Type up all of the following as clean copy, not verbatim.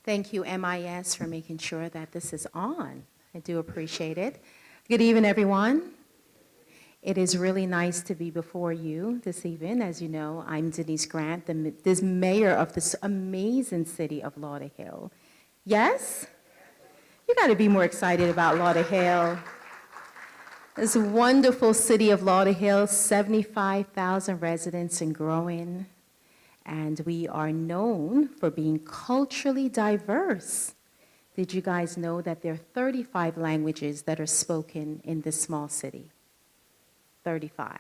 Thank you, MIS, for making sure that this is on. I do appreciate it. Good evening, everyone. It is really nice to be before you this evening. As you know, I'm Denise Grant, the mayor of this amazing city of Lauderhill. Yes? You got to be more excited about Lauderhill. This wonderful city of Lauderhill, 75,000 residents and growing. And we are known for being culturally diverse. Did you guys know that there are 35 languages that are spoken in this small city? 35.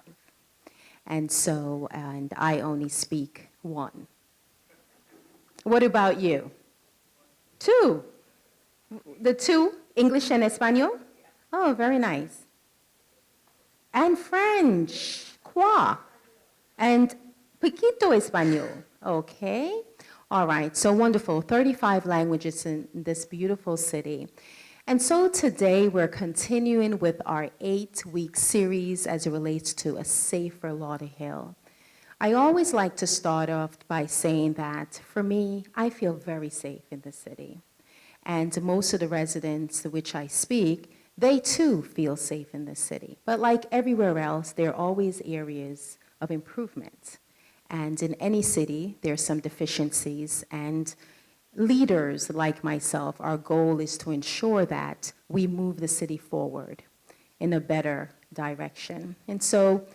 And I only speak one. What about you? Two. The two, English and Espanol? Oh, very nice. And French, quoi? And poquito Español, okay? All right, so wonderful, 35 languages in this beautiful city. And so today we're continuing with our 8-week series as it relates to a Safer Lauderhill. I always like to start off by saying that for me, I feel very safe in the city. And most of the residents to which I speak, they too feel safe in the city. But like everywhere else, there are always areas of improvement. And in any city, there's some deficiencies, and leaders like myself, our goal is to ensure that we move the city forward in a better direction. And so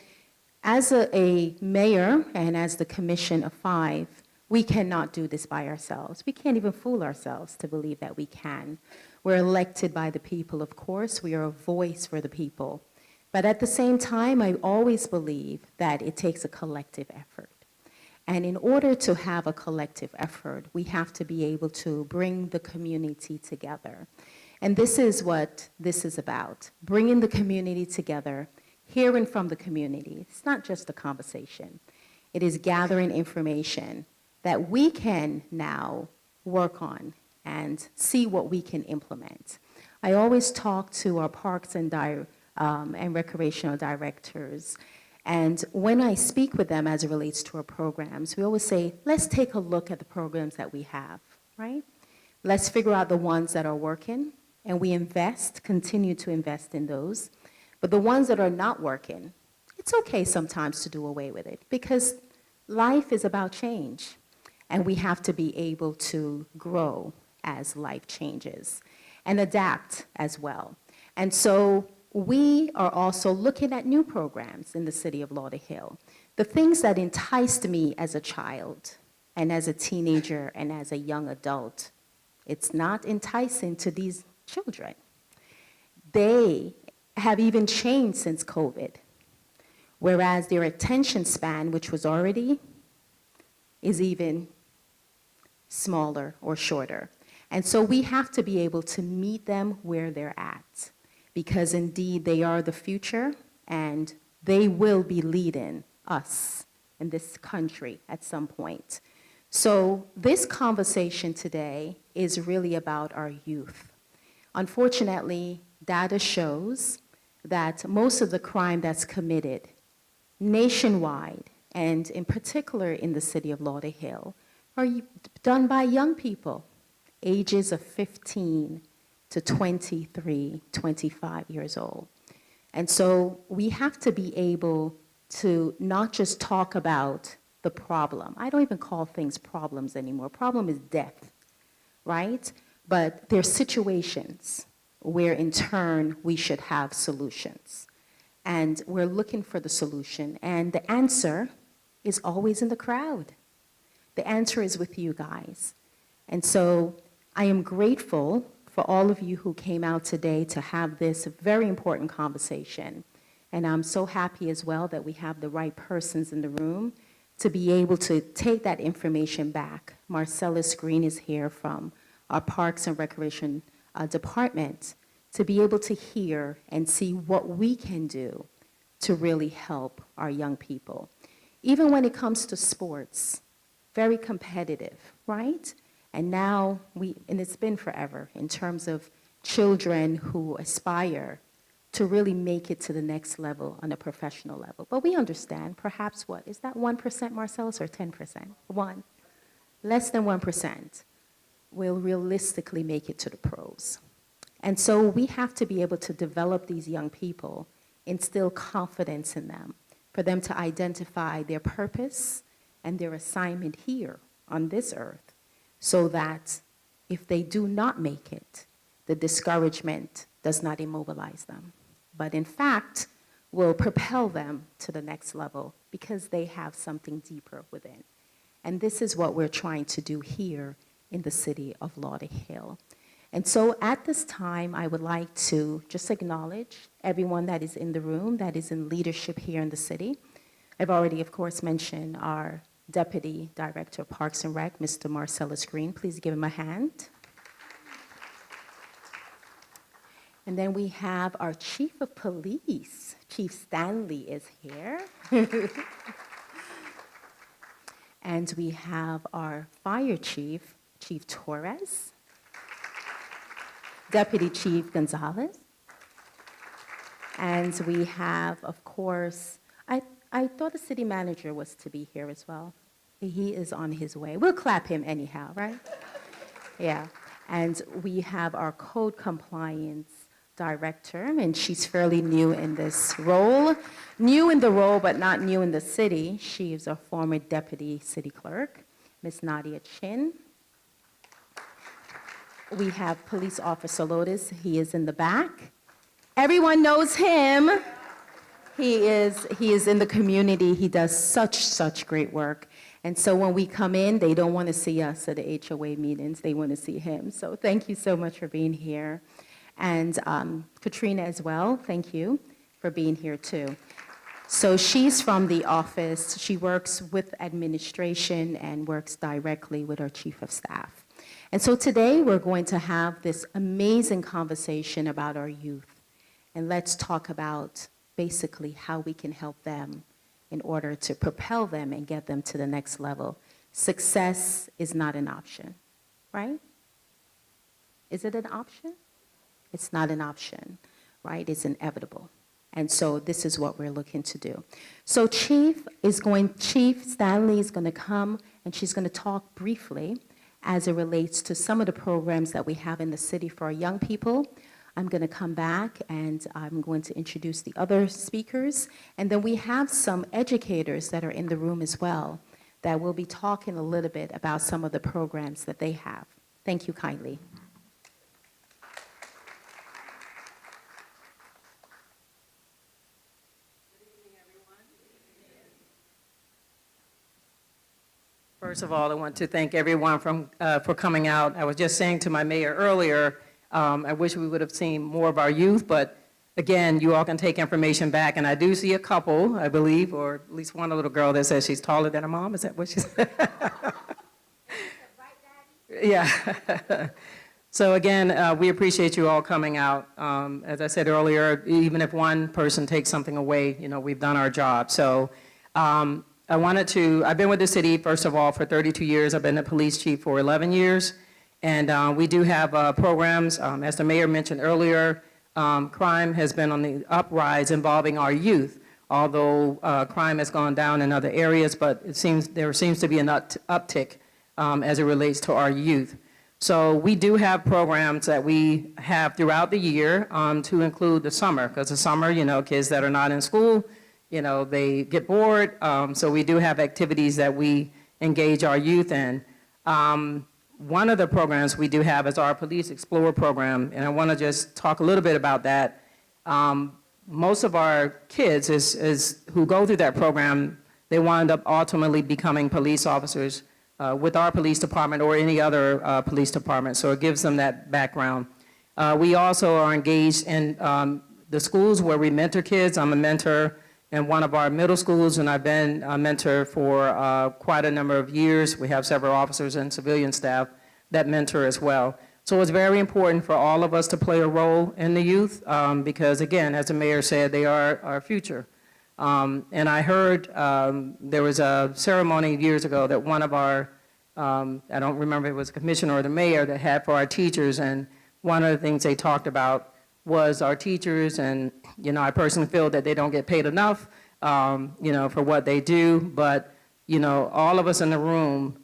as a mayor and as the commission of 5, we cannot do this by ourselves. We can't even fool ourselves to believe that we can. We're elected by the people, of course. We are a voice for the people. But at the same time, I always believe that it takes a collective effort. And in order to have a collective effort, we have to be able to bring the community together. And this is what this is about, bringing the community together, hearing from the community. It's not just a conversation. It is gathering information that we can now work on and see what we can implement. I always talk to our parks and recreational directors. And when I speak with them as it relates to our programs, we always say, let's take a look at the programs that we have, right? Let's figure out the ones that are working, and we continue to invest in those. But the ones that are not working, it's okay sometimes to do away with it, because life is about change, and we have to be able to grow as life changes and adapt as well. And so we are also looking at new programs in the city of Lauderhill. The things that enticed me as a child and as a teenager and as a young adult, it's not enticing to these children. They have even changed since COVID, whereas their attention span, which was already, is even smaller or shorter. And so we have to be able to meet them where they're at, because indeed they are the future and they will be leading us in this country at some point. So this conversation today is really about our youth. Unfortunately, data shows that most of the crime that's committed nationwide, and in particular in the city of Lauderhill, are done by young people, ages of 15 to 23, 25 years old. And so we have to be able to not just talk about the problem. I don't even call things problems anymore. Problem is death, right? But there's situations where in turn we should have solutions. And we're looking for the solution. And the answer is always in the crowd. The answer is with you guys. And so I am grateful for all of you who came out today to have this very important conversation. And I'm so happy as well that we have the right persons in the room to be able to take that information back. Marcellus Green is here from our Parks and Recreation Department to be able to hear and see what we can do to really help our young people. Even when it comes to sports, very competitive, right? And now and it's been forever in terms of children who aspire to really make it to the next level on a professional level. But we understand, perhaps what, is that 1%, Marcellus, or 10%? 1, less than 1%. will realistically make it to the pros. And so we have to be able to develop these young people, instill confidence in them, for them to identify their purpose and their assignment here on this earth, so that if they do not make it, the discouragement does not immobilize them, but in fact will propel them to the next level because they have something deeper within. And this is what we're trying to do here in the city of Lauderhill. And so at this time, I would like to just acknowledge everyone that is in the room, that is in leadership here in the city. I've already, of course, mentioned our Deputy Director of Parks and Rec, Mr. Marcellus Green. Please give him a hand. And then we have our Chief of Police, Chief Stanley is here. And we have our Fire Chief, Chief Torres. Deputy Chief Gonzalez. And we have, of course, I thought the city manager was to be here as well. He is on his way. We'll clap him anyhow, right? Yeah. And we have our Code Compliance Director, and she's fairly new in this role. New in the role, but not new in the city. She is a former Deputy City Clerk, Ms. Nadia Chin. We have Police Officer Lotus. He is in the back. Everyone knows him. He is in the community. He does such great work. And so when we come in, they don't want to see us at the HOA meetings. They want to see him. So thank you so much for being here. And Katrina as well, thank you for being here too. So she's from the office. She works with administration and works directly with our Chief of Staff. And so today we're going to have this amazing conversation about our youth. And let's talk about basically how we can help them in order to propel them and get them to the next level. Success is not an option, right? Is it an option? It's not an option, right? It's inevitable. And so this is what we're looking to do. So Chief Stanley is going to come, and she's going to talk briefly as it relates to some of the programs that we have in the city for our young people. I'm going to come back, and I'm going to introduce the other speakers. And then we have some educators that are in the room as well that will be talking a little bit about some of the programs that they have. Thank you kindly. First of all, I want to thank everyone for coming out. I was just saying to my mayor earlier, I wish we would have seen more of our youth, but again, you all can take information back, and I do see a couple, I believe, or at least one little girl that says she's taller than her mom. Is that what she said? Yeah. So again, we appreciate you all coming out. As I said earlier, even if one person takes something away, you know, we've done our job. So I've been with the city, first of all, for 32 years. I've been a police chief for 11 years. And we do have programs, as the mayor mentioned earlier, crime has been on the uprise involving our youth, although crime has gone down in other areas, but there seems to be an uptick as it relates to our youth. So we do have programs that we have throughout the year to include the summer, because the summer, you know, kids that are not in school, you know, they get bored. So we do have activities that we engage our youth in. One of the programs we do have is our Police Explorer program, and I want to just talk a little bit about that. Most of our kids who go through that program, they wind up ultimately becoming police officers with our police department or any other police department, so it gives them that background. We also are engaged in the schools where we mentor kids. I'm a mentor in one of our middle schools, and I've been a mentor for quite a number of years. We have several officers and civilian staff that mentor as well. So it's very important for all of us to play a role in the youth because, again, as the mayor said, they are our future. And I heard there was a ceremony years ago that one of our, I don't remember if it was the commissioner or the mayor, that had for our teachers, and one of the things they talked about was our teachers, and you know, I personally feel that they don't get paid enough, you know, for what they do, but you know, all of us in the room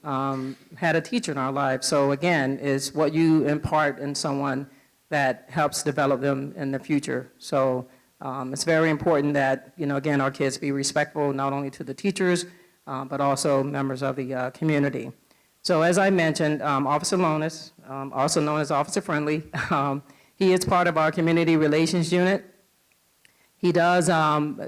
had a teacher in our lives. So again, it's what you impart in someone that helps develop them in the future. So it's very important that, you know, again, our kids be respectful not only to the teachers, but also members of the community. So as I mentioned, Officer Lonis, also known as Officer Friendly, he is part of our community relations unit. He does,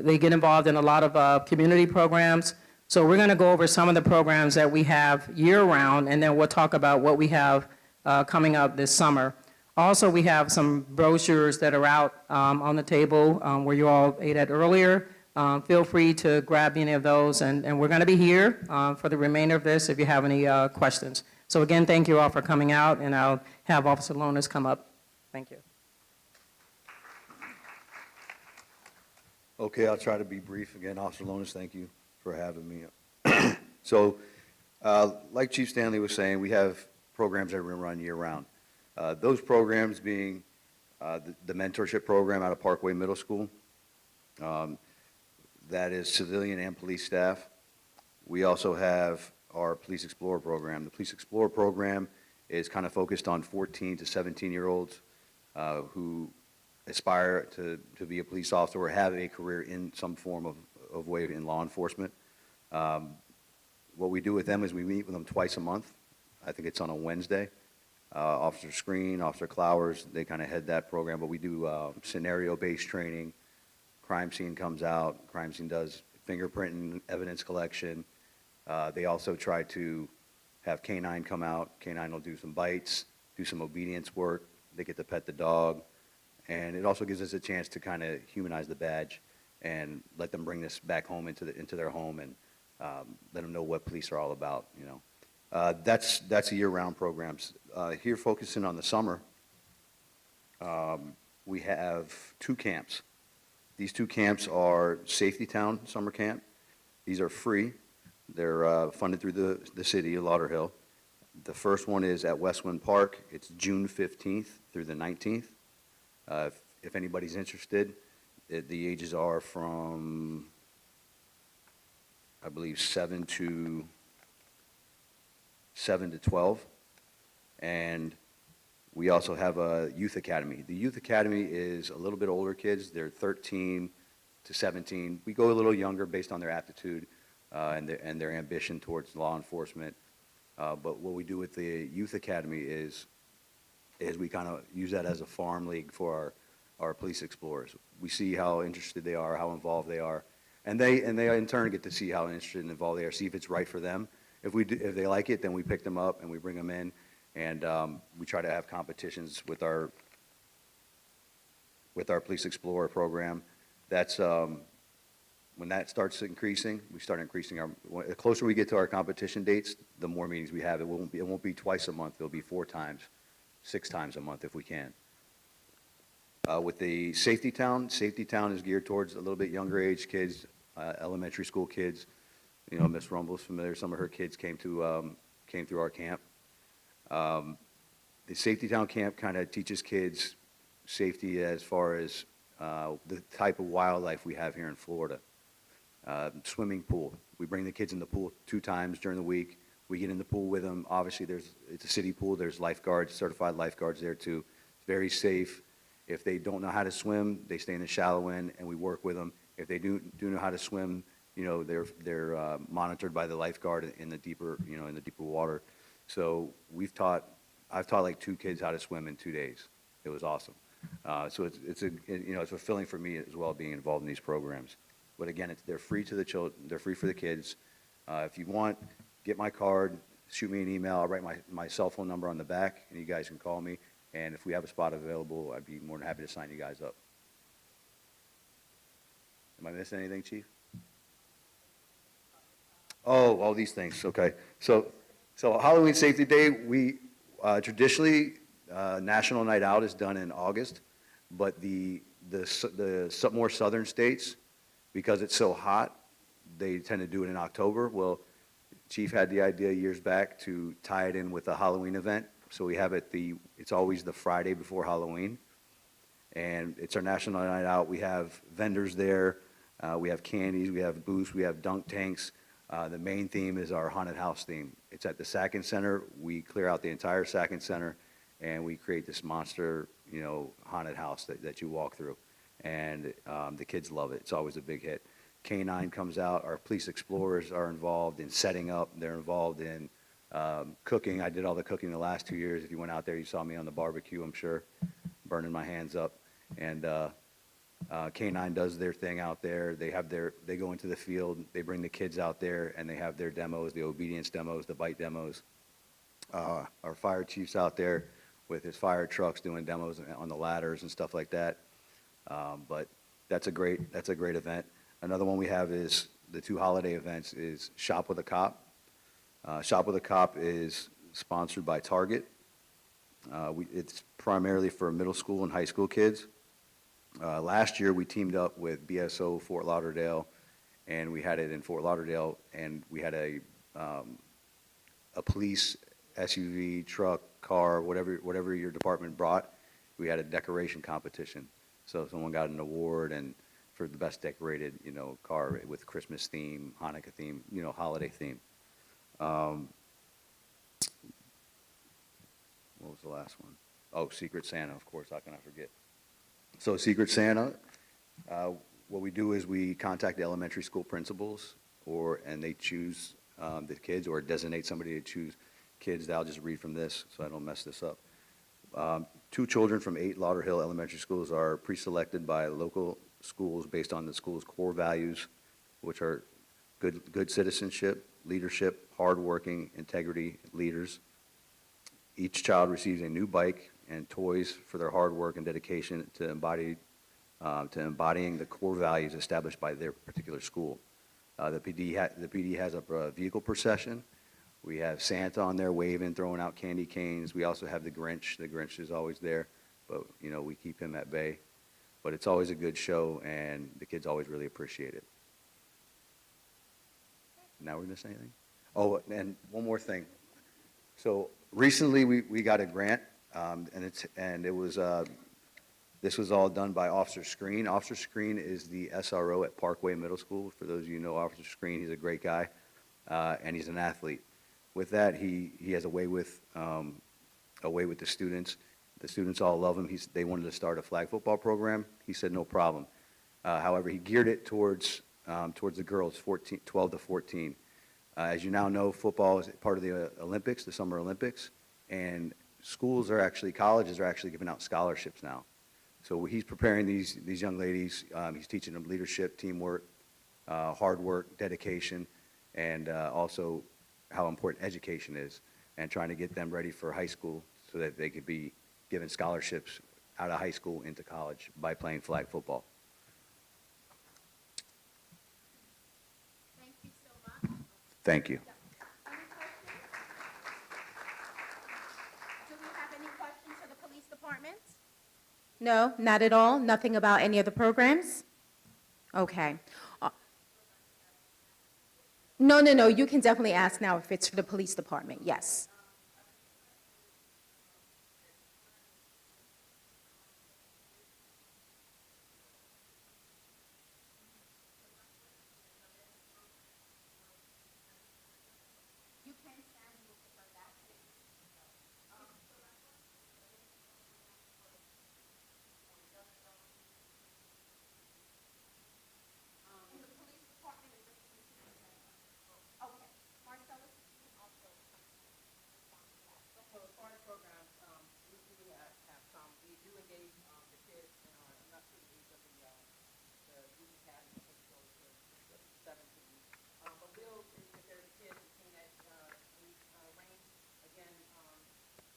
they get involved in a lot of community programs. So we're gonna go over some of the programs that we have year-round, and then we'll talk about what we have coming up this summer. Also, we have some brochures that are out on the table where you all ate at earlier. Feel free to grab any of those, and we're gonna be here for the remainder of this if you have any questions. So again, thank you all for coming out, and I'll have Officer Lonis come up. Thank you. Okay, I'll try to be brief. Again, Officer Lonis, thank you for having me. So, like Chief Stanley was saying, we have programs that we run year-round. Those programs being the mentorship program out of Parkway Middle School. That is civilian and police staff. We also have our Police Explorer program. The Police Explorer program is kind of focused on 14 to 17-year-olds who aspire to be a police officer or have a career in some form of way in law enforcement. What we do with them is we meet with them twice a month. I think it's on a Wednesday. Officer Screen, Officer Clowers, they kind of head that program, but we do scenario-based training. Crime scene comes out. Crime scene does fingerprint evidence collection. They also try to have K-9 come out. K-9 will do some bites, do some obedience work. They get to pet the dog. And it also gives us a chance to kind of humanize the badge and let them bring this back home into their home and let them know what police are all about, you know. That's a year-round programs. Here focusing on the summer, we have 2 camps. These 2 camps are Safety Town Summer Camp. These are free. They're funded through the city of Lauderhill. The first one is at Westwind Park. It's June 15th through the 19th. If anybody's interested, the ages are from, I believe, 7 to 12. And we also have a youth academy. The youth academy is a little bit older kids. They're 13 to 17. We go a little younger based on their aptitude and their ambition towards law enforcement. But what we do with the youth academy is we kind of use that as a farm league for our police explorers. We see how interested they are, how involved they are, and they in turn get to see how interested and involved they are, see if it's right for them. If they like it, then we pick them up and we bring them in, and we try to have competitions with our police explorer program. That's when that starts increasing, we start increasing the closer we get to our competition dates, the more meetings we have. It won't be twice a month. It'll be 4 times. 6 times a month if we can. With the Safety Town is geared towards a little bit younger age kids, elementary school kids. You know, Miss Rumble's familiar. Some of her kids came through our camp. The Safety Town camp kind of teaches kids safety as far as the type of wildlife we have here in Florida. Swimming pool. We bring the kids in the pool 2 times during the week. We get in the pool with them. Obviously, it's a city pool. There's lifeguards, certified lifeguards there too. It's very safe. If they don't know how to swim, they stay in the shallow end, and we work with them. If they do know how to swim, you know, they're monitored by the lifeguard in the deeper water. So I've taught like 2 kids how to swim in 2 days. It was awesome. So it's fulfilling for me as well being involved in these programs. But again, they're free to the children. They're free for the kids. If you want, get my card, shoot me an email. I'll write my cell phone number on the back, and you guys can call me. And if we have a spot available, I'd be more than happy to sign you guys up. Am I missing anything, Chief? Oh, all these things. Okay. So Halloween Safety Day, we traditionally National Night Out is done in August, but the more southern states, because it's so hot, they tend to do it in October. Well, Chief had the idea years back to tie it in with a Halloween event. So we have it's always the Friday before Halloween. And it's our National Night Out. We have vendors there. We have candies. We have booths. We have dunk tanks. The main theme is our haunted house theme. It's at the Sackett Center. We clear out the entire Sackett Center, and we create this monster, haunted house that you walk through. And the kids love it. It's always a big hit. K-9 comes out. Our police explorers are involved in setting up. They're involved in cooking. I did all the cooking the last 2 years. If you went out there, you saw me on the barbecue, I'm sure, burning my hands up. And K-9 does their thing out there. They go into the field. They bring the kids out there, and they have their demos, the obedience demos, the bite demos. Our fire chief's out there with his fire trucks doing demos on the ladders and stuff like that. But that's a great event. Another one we have is the 2 holiday events is Shop with a Cop. Shop with a Cop is sponsored by Target. It's primarily for middle school and high school kids. Last year we teamed up with BSO Fort Lauderdale, and we had it in Fort Lauderdale, and we had a police SUV, truck, car, whatever your department brought. We had a decoration competition. So someone got an award and for the best decorated, car with Christmas theme, Hanukkah theme, holiday theme. What was the last one? Oh, Secret Santa, of course. How can I forget? So Secret Santa, what we do is we contact the elementary school principals, and they choose the kids or designate somebody to choose kids. I'll just read from this so I don't mess this up. 2 children from 8 Lauderhill elementary schools are pre-selected by local schools based on the school's core values, which are good citizenship, leadership, hardworking, integrity, leaders. Each child receives a new bike and toys for their hard work and dedication to embodying the core values established by their particular school. The PD has a vehicle procession. We have Santa on there waving, throwing out candy canes. We also have the Grinch. The Grinch is always there, but we keep him at bay. But it's always a good show, and the kids always really appreciate it. Now we're missing anything? Oh, and one more thing. So recently we got a grant, and it was this was all done by Officer Screen. Officer Screen is the SRO at Parkway Middle School. For those of you who know Officer Screen, he's a great guy, and he's an athlete. With that, he has a way with the students. The students all love him. They wanted to start a flag football program. He said no problem. However, he geared it towards the girls, 12 to 14. As you now know, football is part of the Olympics, the Summer Olympics, and colleges are actually giving out scholarships now. So he's preparing these young ladies. He's teaching them leadership, teamwork, hard work, dedication, and also how important education is, and trying to get them ready for high school so that they could be given scholarships out of high school into college by playing flag football. Thank you so much. Thank you. Any questions? Do we have any questions for the police department? No, not at all? Nothing about any of the programs? Okay. No, you can definitely ask now if it's for the police department, yes. You can stand and look for that, please. In the police department, is just okay. Marcellus, you can also respond to that. So as far as programs, we do have some. We do engage the kids in our, I'm not sure the age of the youth academy, I think it goes to 17. But if there's a kid between that age range, again,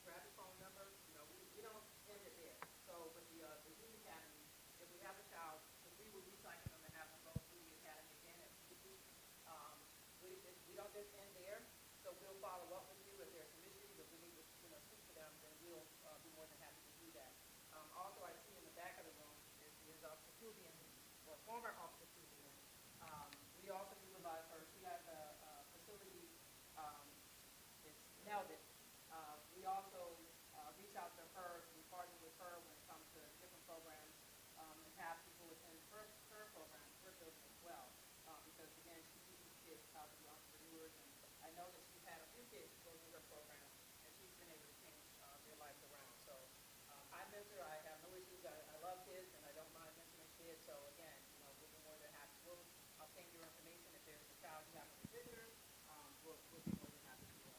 grab his phone number. We don't end it there. So with the youth academy, if we have a child, if we would recycle them and have them go through the academy again at PE, we don't just end there. So we'll follow up with you if there's some issues, if we need to, speak to them, then we'll be more than happy to do that. Also, I see in the back of the room is Officer Kubian, or former Officer Kubian. We also utilize her. She has a facility, it's Melvin. We also reach out to her, we partner with her when it comes to different programs, and have people attend her program, her building as well. Because again, she teaches kids kids how to be entrepreneurs. And I know that she's had a few kids go through her program, and she's been able to change their lives around. So I mentor. I have no issues. I love kids, and I don't mind mentoring kids. So again, we'll be more than happy. I'll send your information if there's a child you happen to visit. We'll be more than happy to.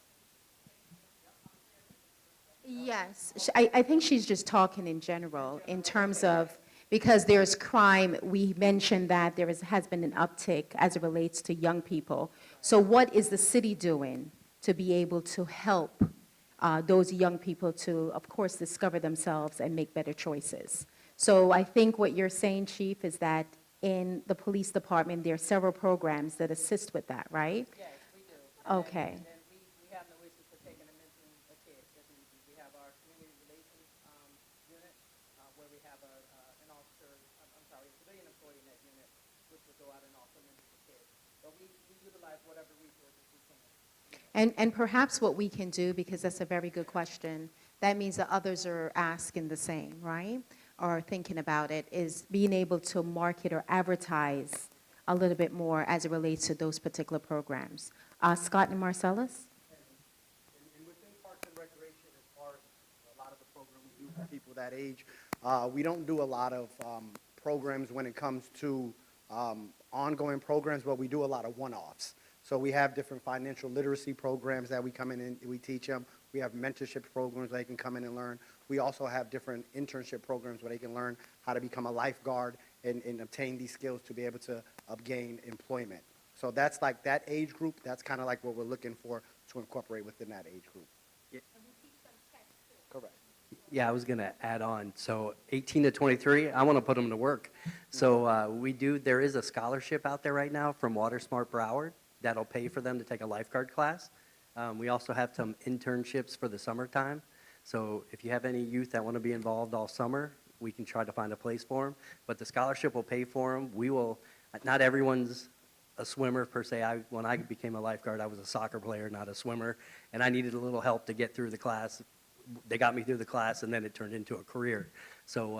Yes, I think she's just talking in general in terms of, because there's crime, we mentioned that has been an uptick as it relates to young people. So what is the city doing to be able to help those young people to, of course, discover themselves and make better choices? So I think what you're saying, Chief, is that in the police department, there are several programs that assist with that, right? Yes, we do. Okay. And we have no issues for taking and mentoring a kid if need be. We have our community relations unit where we have an officer, I'm sorry, a civilian employee in that unit, which will go out and also mentor the kids. But we utilize whatever resources we can. And perhaps what we can do, because that's a very good question, that means that others are asking the same, right? Or thinking about it, is being able to market or advertise a little bit more as it relates to those particular programs. Scott and Marcellus? And within Parks and Recreation, as far as a lot of the programs we do for people that age, we don't do a lot of programs when it comes to ongoing programs, but we do a lot of one-offs. So we have different financial literacy programs that we come in and we teach them. We have mentorship programs where they can come in and learn. We also have different internship programs where they can learn how to become a lifeguard and obtain these skills to be able to obtain employment. So that's like that age group, that's kind of like what we're looking for to incorporate within that age group. Yeah. Correct. Yeah, I was going to add on. So 18 to 23, I want to put them to work. So there is a scholarship out there right now from Water Smart Broward that'll pay for them to take a lifeguard class. We also have some internships for the summertime. So if you have any youth that want to be involved all summer, we can try to find a place for them. But the scholarship will pay for them. Not everyone's a swimmer per se. When I became a lifeguard, I was a soccer player, not a swimmer, and I needed a little help to get through the class. They got me through the class, and then it turned into a career. So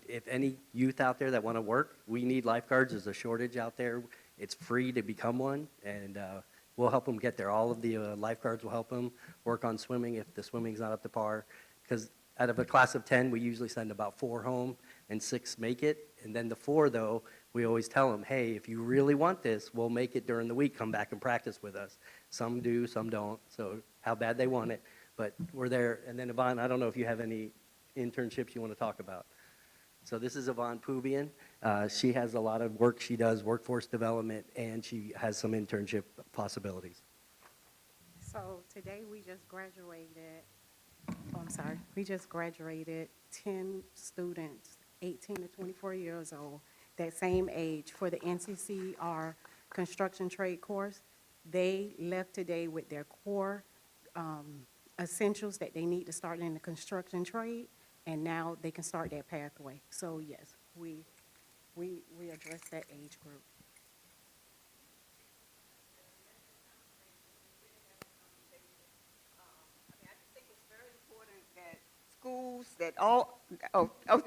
if any youth out there that want to work, we need lifeguards. There's a shortage out there. It's free to become one, and we'll help them get there. All of the lifeguards will help them work on swimming if the swimming's not up to par. Because out of a class of 10, we usually send about 4 home, and 6 make it. And then the 4, though, we always tell them, hey, if you really want this, we'll make it during the week. Come back and practice with us. Some do, some don't. So how bad they want it. But we're there. And then, Yvonne, I don't know if you have any internships you want to talk about. So this is Yvonne Pubian. She has a lot of work she does, workforce development, and she has some internship possibilities. So today we just graduated, we just graduated 10 students, 18 to 24 years old, that same age for the NCCR construction trade course. They left today with their core essentials that they need to start in the construction trade, and now they can start that pathway. So yes, we address that age group. I just think it's very important that schools that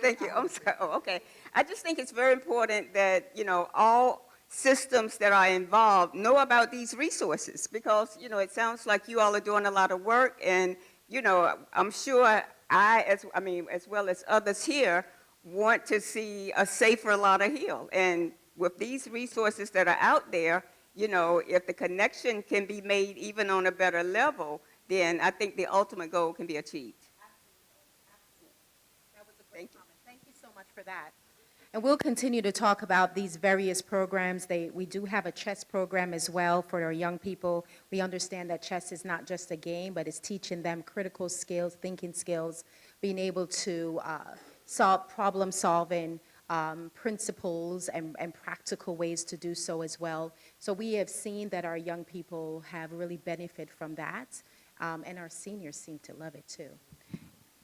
thank you. I'm sorry. Oh, okay. I just think it's very important that, all systems that are involved know about these resources because, it sounds like you all are doing a lot of work and, I'm sure as well as others here, want to see a safer Lauderhill. And with these resources that are out there, if the connection can be made even on a better level, then I think the ultimate goal can be achieved. That was a great comment. Thank you so much for that. And we'll continue to talk about these various programs. We do have a chess program as well for our young people. We understand that chess is not just a game, but it's teaching them critical skills, thinking skills, being able to solve problem solving, principles and practical ways to do so as well. So we have seen that our young people have really benefited from that, and our seniors seem to love it too.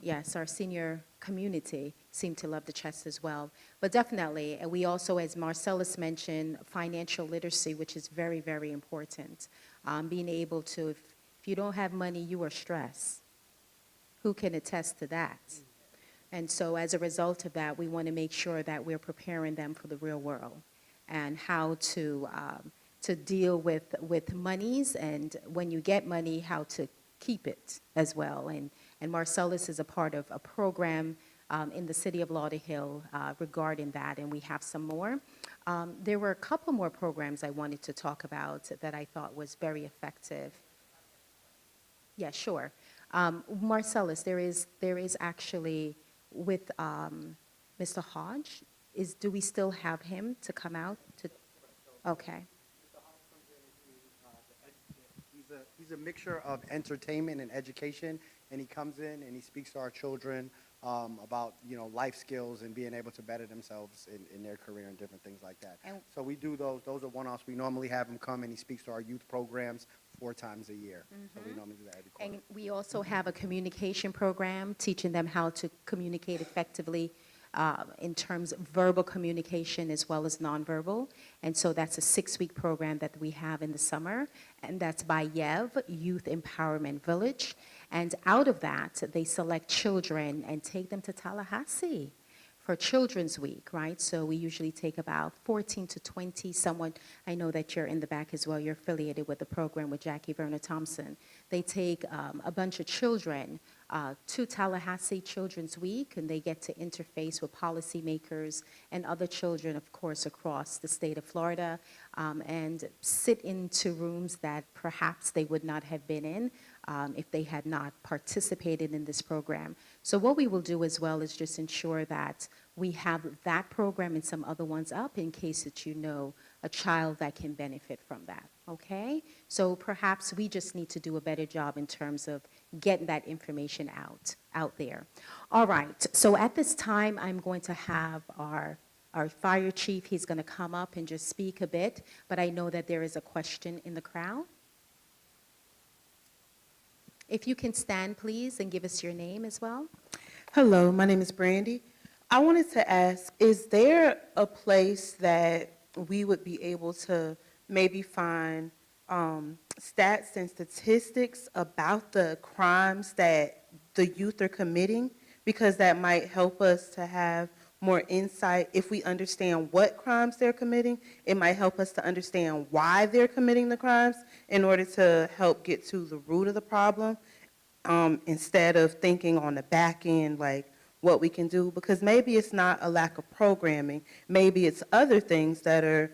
Yes, our senior community seem to love the chess as well. But definitely, and we also, as Marcellus mentioned, financial literacy, which is very, very important. Being able to, if you don't have money, you are stressed. Who can attest to that? And so as a result of that, we want to make sure that we're preparing them for the real world and how to to deal with monies, and when you get money, how to keep it as well. And Marcellus is a part of a program in the city of Lauderhill regarding that, and we have some more. There were a couple more programs I wanted to talk about that I thought was very effective. Yeah, sure. Marcellus, there is actually with Mr. Hodge. Do we still have him to come out to? Okay. He's a mixture of entertainment and education, and he comes in and he speaks to our children about, life skills and being able to better themselves in their career and different things like that. And- So we do those. Those are one-offs. We normally have him come and he speaks to our youth programs 4 times a year. So we normally do that every quarter. And we also have a communication program teaching them how to communicate effectively in terms of verbal communication as well as nonverbal. And so that's a 6-week program that we have in the summer, and that's by YEV, Youth Empowerment Village. And out of that, they select children and take them to Tallahassee for Children's Week, right? So we usually take about 14 to 20. Someone, I know that you're in the back as well, you're affiliated with the program with Jackie Verner Thompson. They take a bunch of children to Tallahassee Children's Week, and they get to interface with policymakers and other children, of course, across the state of Florida, and sit into rooms that perhaps they would not have been in if they had not participated in this program. So what we will do as well is just ensure that we have that program and some other ones up in case that you know a child that can benefit from that, okay? So perhaps we just need to do a better job in terms of getting that information out there. All right, so at this time, I'm going to have our fire chief, he's going to come up and just speak a bit, but I know that there is a question in the crowd. If you can stand, please, and give us your name as well. Hello, my name is Brandy. I wanted to ask, is there a place that we would be able to maybe find stats and statistics about the crimes that the youth are committing? Because that might help us to have more insight. If we understand what crimes they're committing, it might help us to understand why they're committing the crimes in order to help get to the root of the problem, instead of thinking on the back end, like what we can do. Because maybe it's not a lack of programming. Maybe it's other things that are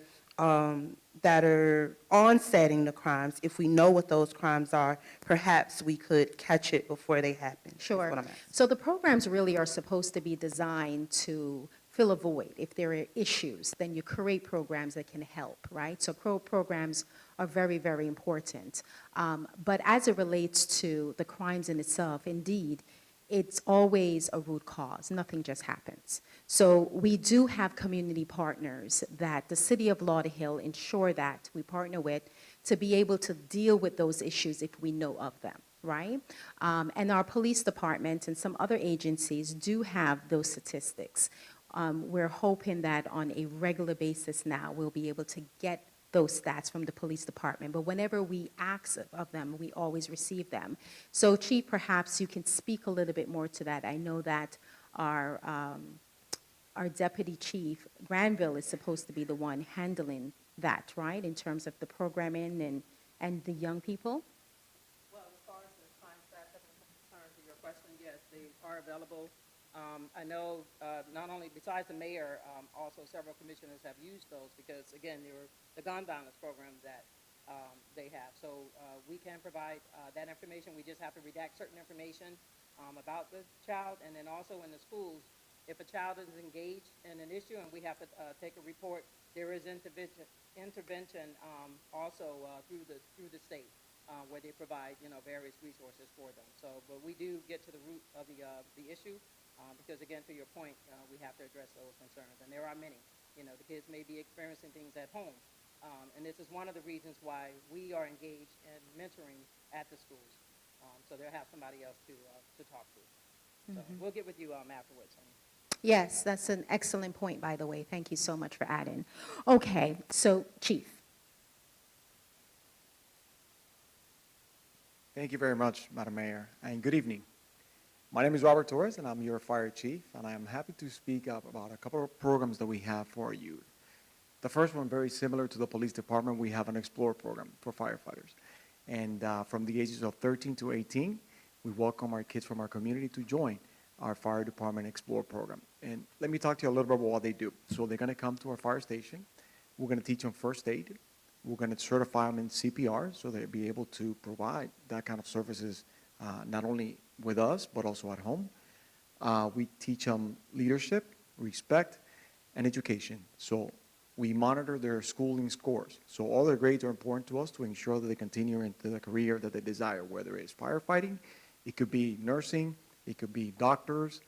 onsetting the crimes. If we know what those crimes are, perhaps we could catch it before they happen. That's Sure. what I'm asking. So the programs really are supposed to be designed to fill a void. If there are issues, then you create programs that can help, right? So programs are very, very important. But as it relates to the crimes in itself, indeed, it's always a root cause. Nothing just happens. So we do have community partners that the city of Lauderhill ensure that we partner with to be able to deal with those issues if we know of them, right? And our police department and some other agencies do have those statistics. We're hoping that on a regular basis now we'll be able to get those stats from the police department, but whenever we ask of them, we always receive them. So, Chief, perhaps you can speak a little bit more to that. I know that our Deputy Chief, Granville, is supposed to be the one handling that, right, in terms of the programming and the young people? Well, as far as the crime stats are concerned, to your question, yes, they are available. I know not only besides the mayor, also several commissioners have used those because, again, they were the gun violence program that they have. So we can provide that information. We just have to redact certain information about the child. And then also in the schools, if a child is engaged in an issue and we have to take a report, there is intervention also through the state where they provide, various resources for them. So, but we do get to the root of the issue. Because again, to your point, we have to address those concerns, and there are many. The kids may be experiencing things at home, and this is one of the reasons why we are engaged in mentoring at the schools. So they'll have somebody else to talk to. So we'll get with you afterwards. Yes, that's an excellent point, by the way. Thank you so much for adding. Okay, so Chief. Thank you very much, Madam Mayor, and good evening. My name is Robert Torres, and I'm your fire chief, and I am happy to speak up about a couple of programs that we have for our youth. The first one, very similar to the police department, we have an Explore program for firefighters. And from the ages of 13 to 18, we welcome our kids from our community to join our fire department Explore program. And let me talk to you a little bit about what they do. So they're going to come to our fire station. We're going to teach them first aid. We're going to certify them in CPR so they'll be able to provide that kind of services not only with us, but also at home. We teach them leadership, respect, and education. So we monitor their schooling scores. So all their grades are important to us to ensure that they continue into the career that they desire, whether it's firefighting, it could be nursing, it could be doctors,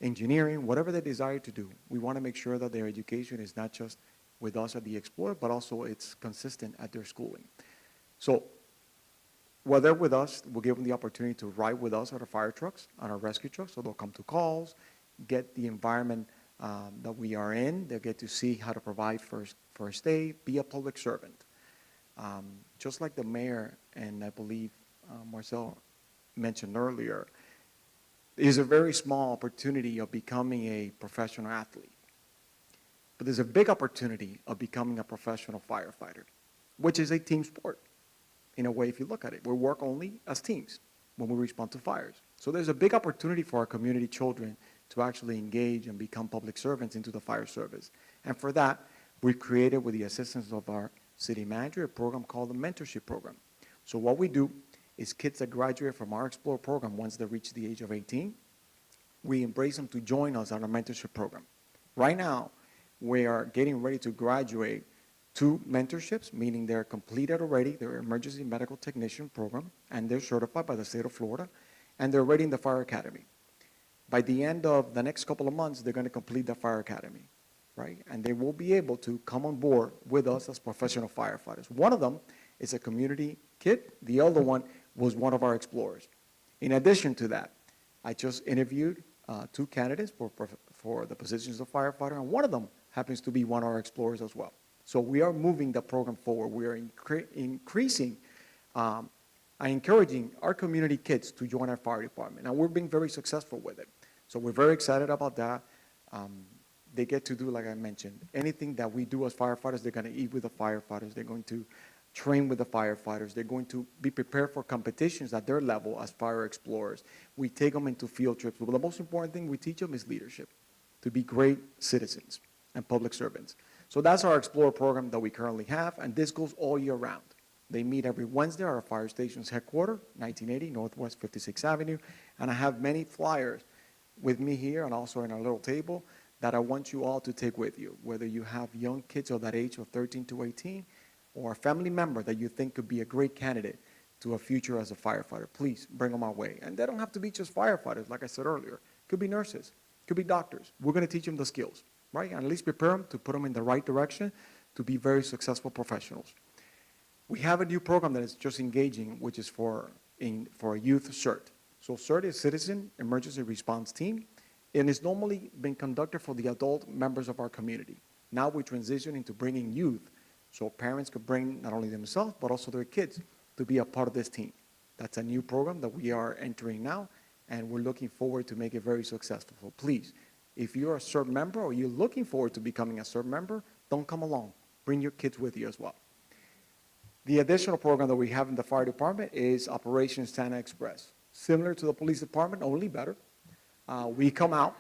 engineering, whatever they desire to do. We want to make sure that their education is not just with us at the Explorer, but also it's consistent at their schooling. So while they're with us, we'll give them the opportunity to ride with us on our fire trucks, on our rescue trucks, so they'll come to calls, get the environment that we are in. They'll get to see how to provide first aid, be a public servant. Just like the mayor and I believe Marcel mentioned earlier, is a very small opportunity of becoming a professional athlete. But there's a big opportunity of becoming a professional firefighter, which is a team sport. In a way, if you look at it, we work only as teams when we respond to fires. So there's a big opportunity for our community children to actually engage and become public servants into the fire service. And for that, we created, with the assistance of our city manager, a program called the Mentorship Program. So what we do is kids that graduate from our Explore program, once they reach the age of 18, we embrace them to join us on our mentorship program. Right now, we are getting ready to graduate 2 mentorships, meaning they're completed already, their emergency medical technician program, and they're certified by the state of Florida, and they're already in the fire academy. By the end of the next couple of months, they're going to complete the fire academy, right? And they will be able to come on board with us as professional firefighters. One of them is a community kid. The other one was one of our explorers. In addition to that, I just interviewed 2 candidates for the positions of firefighter, and one of them happens to be one of our explorers as well. So we are moving the program forward. We are increasing and encouraging our community kids to join our fire department, and we're being very successful with it. So we're very excited about that. They get to do, like I mentioned, anything that we do as firefighters. They're going to eat with the firefighters. They're going to train with the firefighters. They're going to be prepared for competitions at their level as fire explorers. We take them into field trips. But the most important thing we teach them is leadership, to be great citizens and public servants. So that's our Explorer program that we currently have, and this goes all year round. They meet every Wednesday at our fire station's headquarters, 1980 Northwest 56th Avenue, and I have many flyers with me here and also in our little table that I want you all to take with you, whether you have young kids of that age of 13 to 18 or a family member that you think could be a great candidate to a future as a firefighter. Please bring them our way. And they don't have to be just firefighters, like I said earlier. Could be nurses, could be doctors. We're going to teach them the skills, right? And at least prepare them to put them in the right direction to be very successful professionals. We have a new program that is just engaging, which is for a youth CERT. So CERT is Citizen Emergency Response Team, and it's normally been conducted for the adult members of our community. Now we transition into bringing youth, so parents could bring not only themselves, but also their kids to be a part of this team. That's a new program that we are entering now, and we're looking forward to make it very successful. So please, if you're a CERT member or you're looking forward to becoming a CERT member, don't come along. Bring your kids with you as well. The additional program that we have in the fire department is Operation Santa Express. Similar to the police department, only better. We come out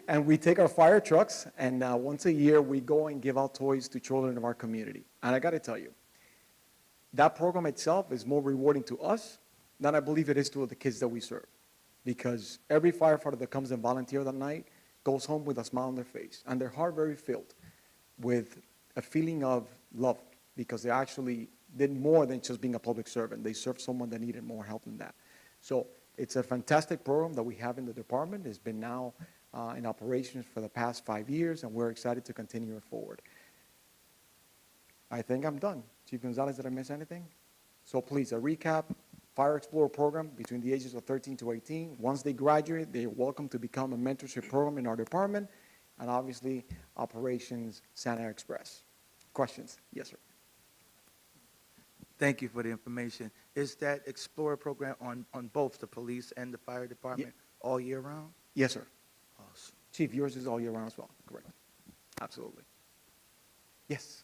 and we take our fire trucks, and once a year we go and give out toys to children of our community. And I got to tell you, that program itself is more rewarding to us than I believe it is to the kids that we serve. Because every firefighter that comes and volunteers that night goes home with a smile on their face and their heart very filled with a feeling of love, because they actually did more than just being a public servant. They served someone that needed more help than that. So it's a fantastic program that we have in the department. It's been now in operations for the past 5 years, and we're excited to continue it forward. I think I'm done. Chief Gonzalez, did I miss anything? So please, a recap, Fire Explorer program between the ages of 13 to 18. Once they graduate, they're welcome to become a mentorship program in our department, and obviously Operations Santa Express. Questions? Yes, sir. Thank you for the information. Is that Explorer program on both the police and the fire department all year round? Yes, sir. Awesome. Chief, yours is all year round as well, correct? Absolutely. Yes.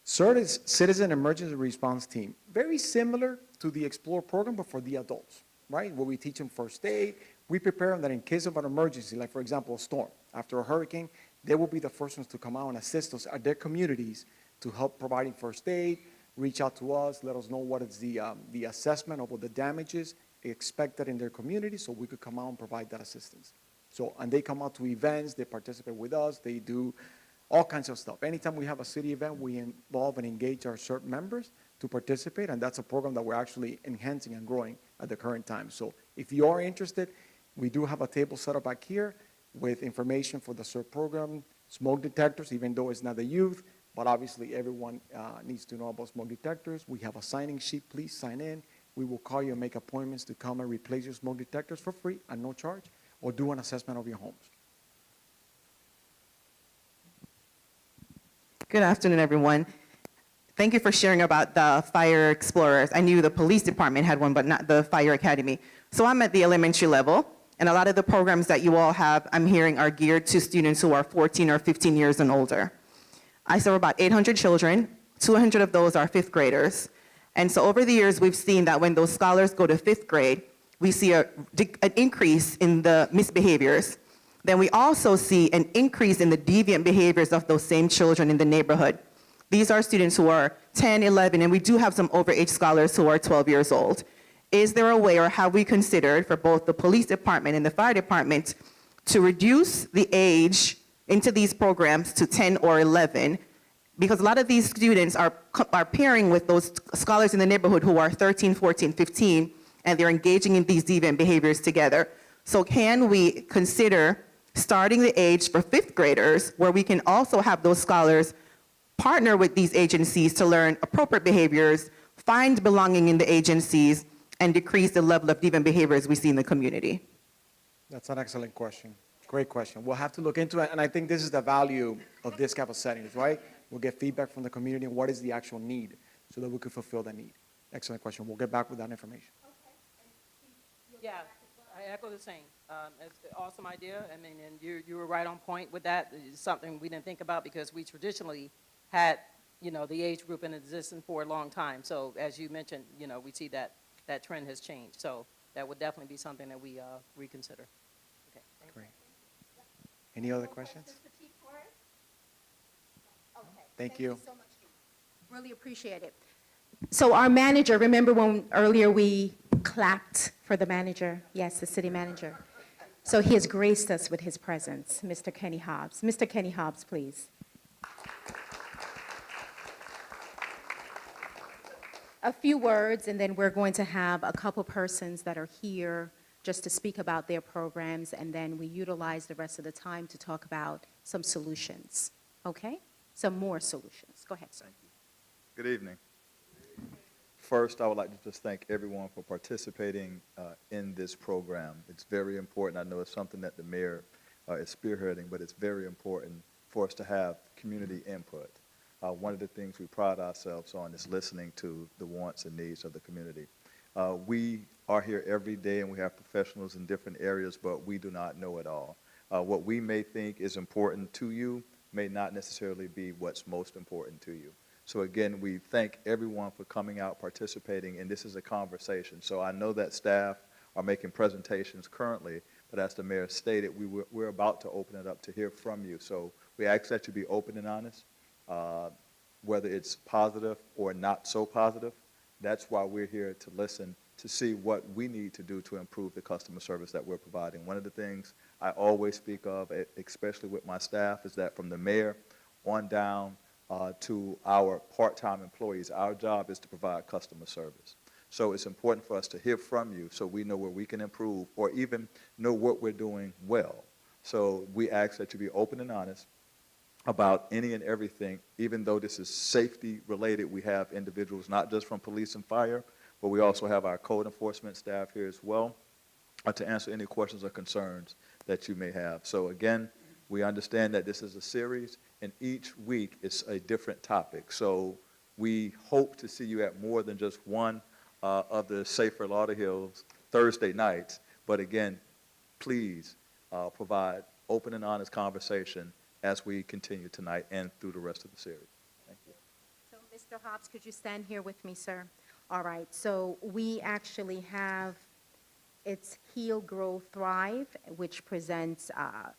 CERT is Citizen Emergency Response Team. Very similar to the Explore program, but for the adults, right? Where we teach them first aid. We prepare them that in case of an emergency, like for example, a storm, after a hurricane, they will be the first ones to come out and assist us at their communities to help providing first aid, reach out to us, let us know what is the assessment of what the damages expected in their community so we could come out and provide that assistance. So, and they come out to events, they participate with us, they do all kinds of stuff. Anytime we have a city event, we involve and engage our CERT members to participate, and that's a program that we're actually enhancing and growing at the current time. So if you are interested, we do have a table set up back here with information for the CERT program, smoke detectors, even though it's not the youth, but obviously everyone needs to know about smoke detectors. We have a signing sheet, please sign in. We will call you and make appointments to come and replace your smoke detectors for free at no charge, or do an assessment of your homes. Good afternoon, everyone. Thank you for sharing about the Fire Explorers. I knew the police department had one, but not the Fire Academy. So I'm at the elementary level, and a lot of the programs that you all have, I'm hearing, are geared to students who are 14 or 15 years and older. I serve about 800 children. 200 of those are fifth graders. And so over the years, we've seen that when those scholars go to fifth grade, we see an increase in the misbehaviors. Then we also see an increase in the deviant behaviors of those same children in the neighborhood. These are students who are 10, 11, and we do have some overage scholars who are 12 years old. Is there a way, or have we considered, for both the police department and the fire department, to reduce the age into these programs to 10 or 11? Because a lot of these students are pairing with those scholars in the neighborhood who are 13, 14, 15, and they're engaging in these deviant behaviors together. So can we consider starting the age for fifth graders, where we can also have those scholars partner with these agencies to learn appropriate behaviors, find belonging in the agencies, and decrease the level of deviant behaviors we see in the community? That's an excellent question. Great question. We'll have to look into it, and I think this is the value of this type of settings, right? We'll get feedback from the community on what is the actual need so that we can fulfill the need. Excellent question. We'll get back with that information. Yeah, I echo the same. It's an awesome idea. I mean, and you were right on point with that. It's something we didn't think about because we traditionally had, the age group in existence for a long time. So as you mentioned, we see that trend has changed. So that would definitely be something that we reconsider. Okay. Great. Any other questions? Thank you. So much. Really appreciate it. So our manager, remember when earlier we clapped for the manager? Yes, the city manager. So he has graced us with his presence, Mr. Kenny Hobbs. Mr. Kenny Hobbs, please. A few words, and then we're going to have a couple persons that are here just to speak about their programs, and then we utilize the rest of the time to talk about some solutions, okay? Some more solutions. Go ahead, sir. Good evening. First, I would like to just thank everyone for participating in this program. It's very important. I know it's something that the mayor is spearheading, but it's very important for us to have community input. One of the things we pride ourselves on is listening to the wants and needs of the community. We are here every day, and we have professionals in different areas, but we do not know it all. What we may think is important to you may not necessarily be what's most important to you. So again, we thank everyone for coming out, participating, and this is a conversation. So I know that staff are making presentations currently, but as the mayor stated, we're about to open it up to hear from you. So we ask that you be open and honest, whether it's positive or not so positive. That's why we're here to listen, to see what we need to do to improve the customer service that we're providing. One of the things I always speak of, especially with my staff, is that from the mayor on down to our part-time employees, our job is to provide customer service. So it's important for us to hear from you so we know where we can improve or even know what we're doing well. So we ask that you be open and honest about any and everything. Even though this is safety related, we have individuals not just from police and fire, but we also have our code enforcement staff here as well to answer any questions or concerns that you may have. So again, we understand that this is a series, and each week is a different topic. So we hope to see you at more than just one of the Safer Lauderhills Thursday nights. But again, please provide open and honest conversation as we continue tonight and through the rest of the series. Thank you. So, Mr. Hobbs, could you stand here with me, sir? All right, so we actually have, it's Heal, Grow, Thrive, which presents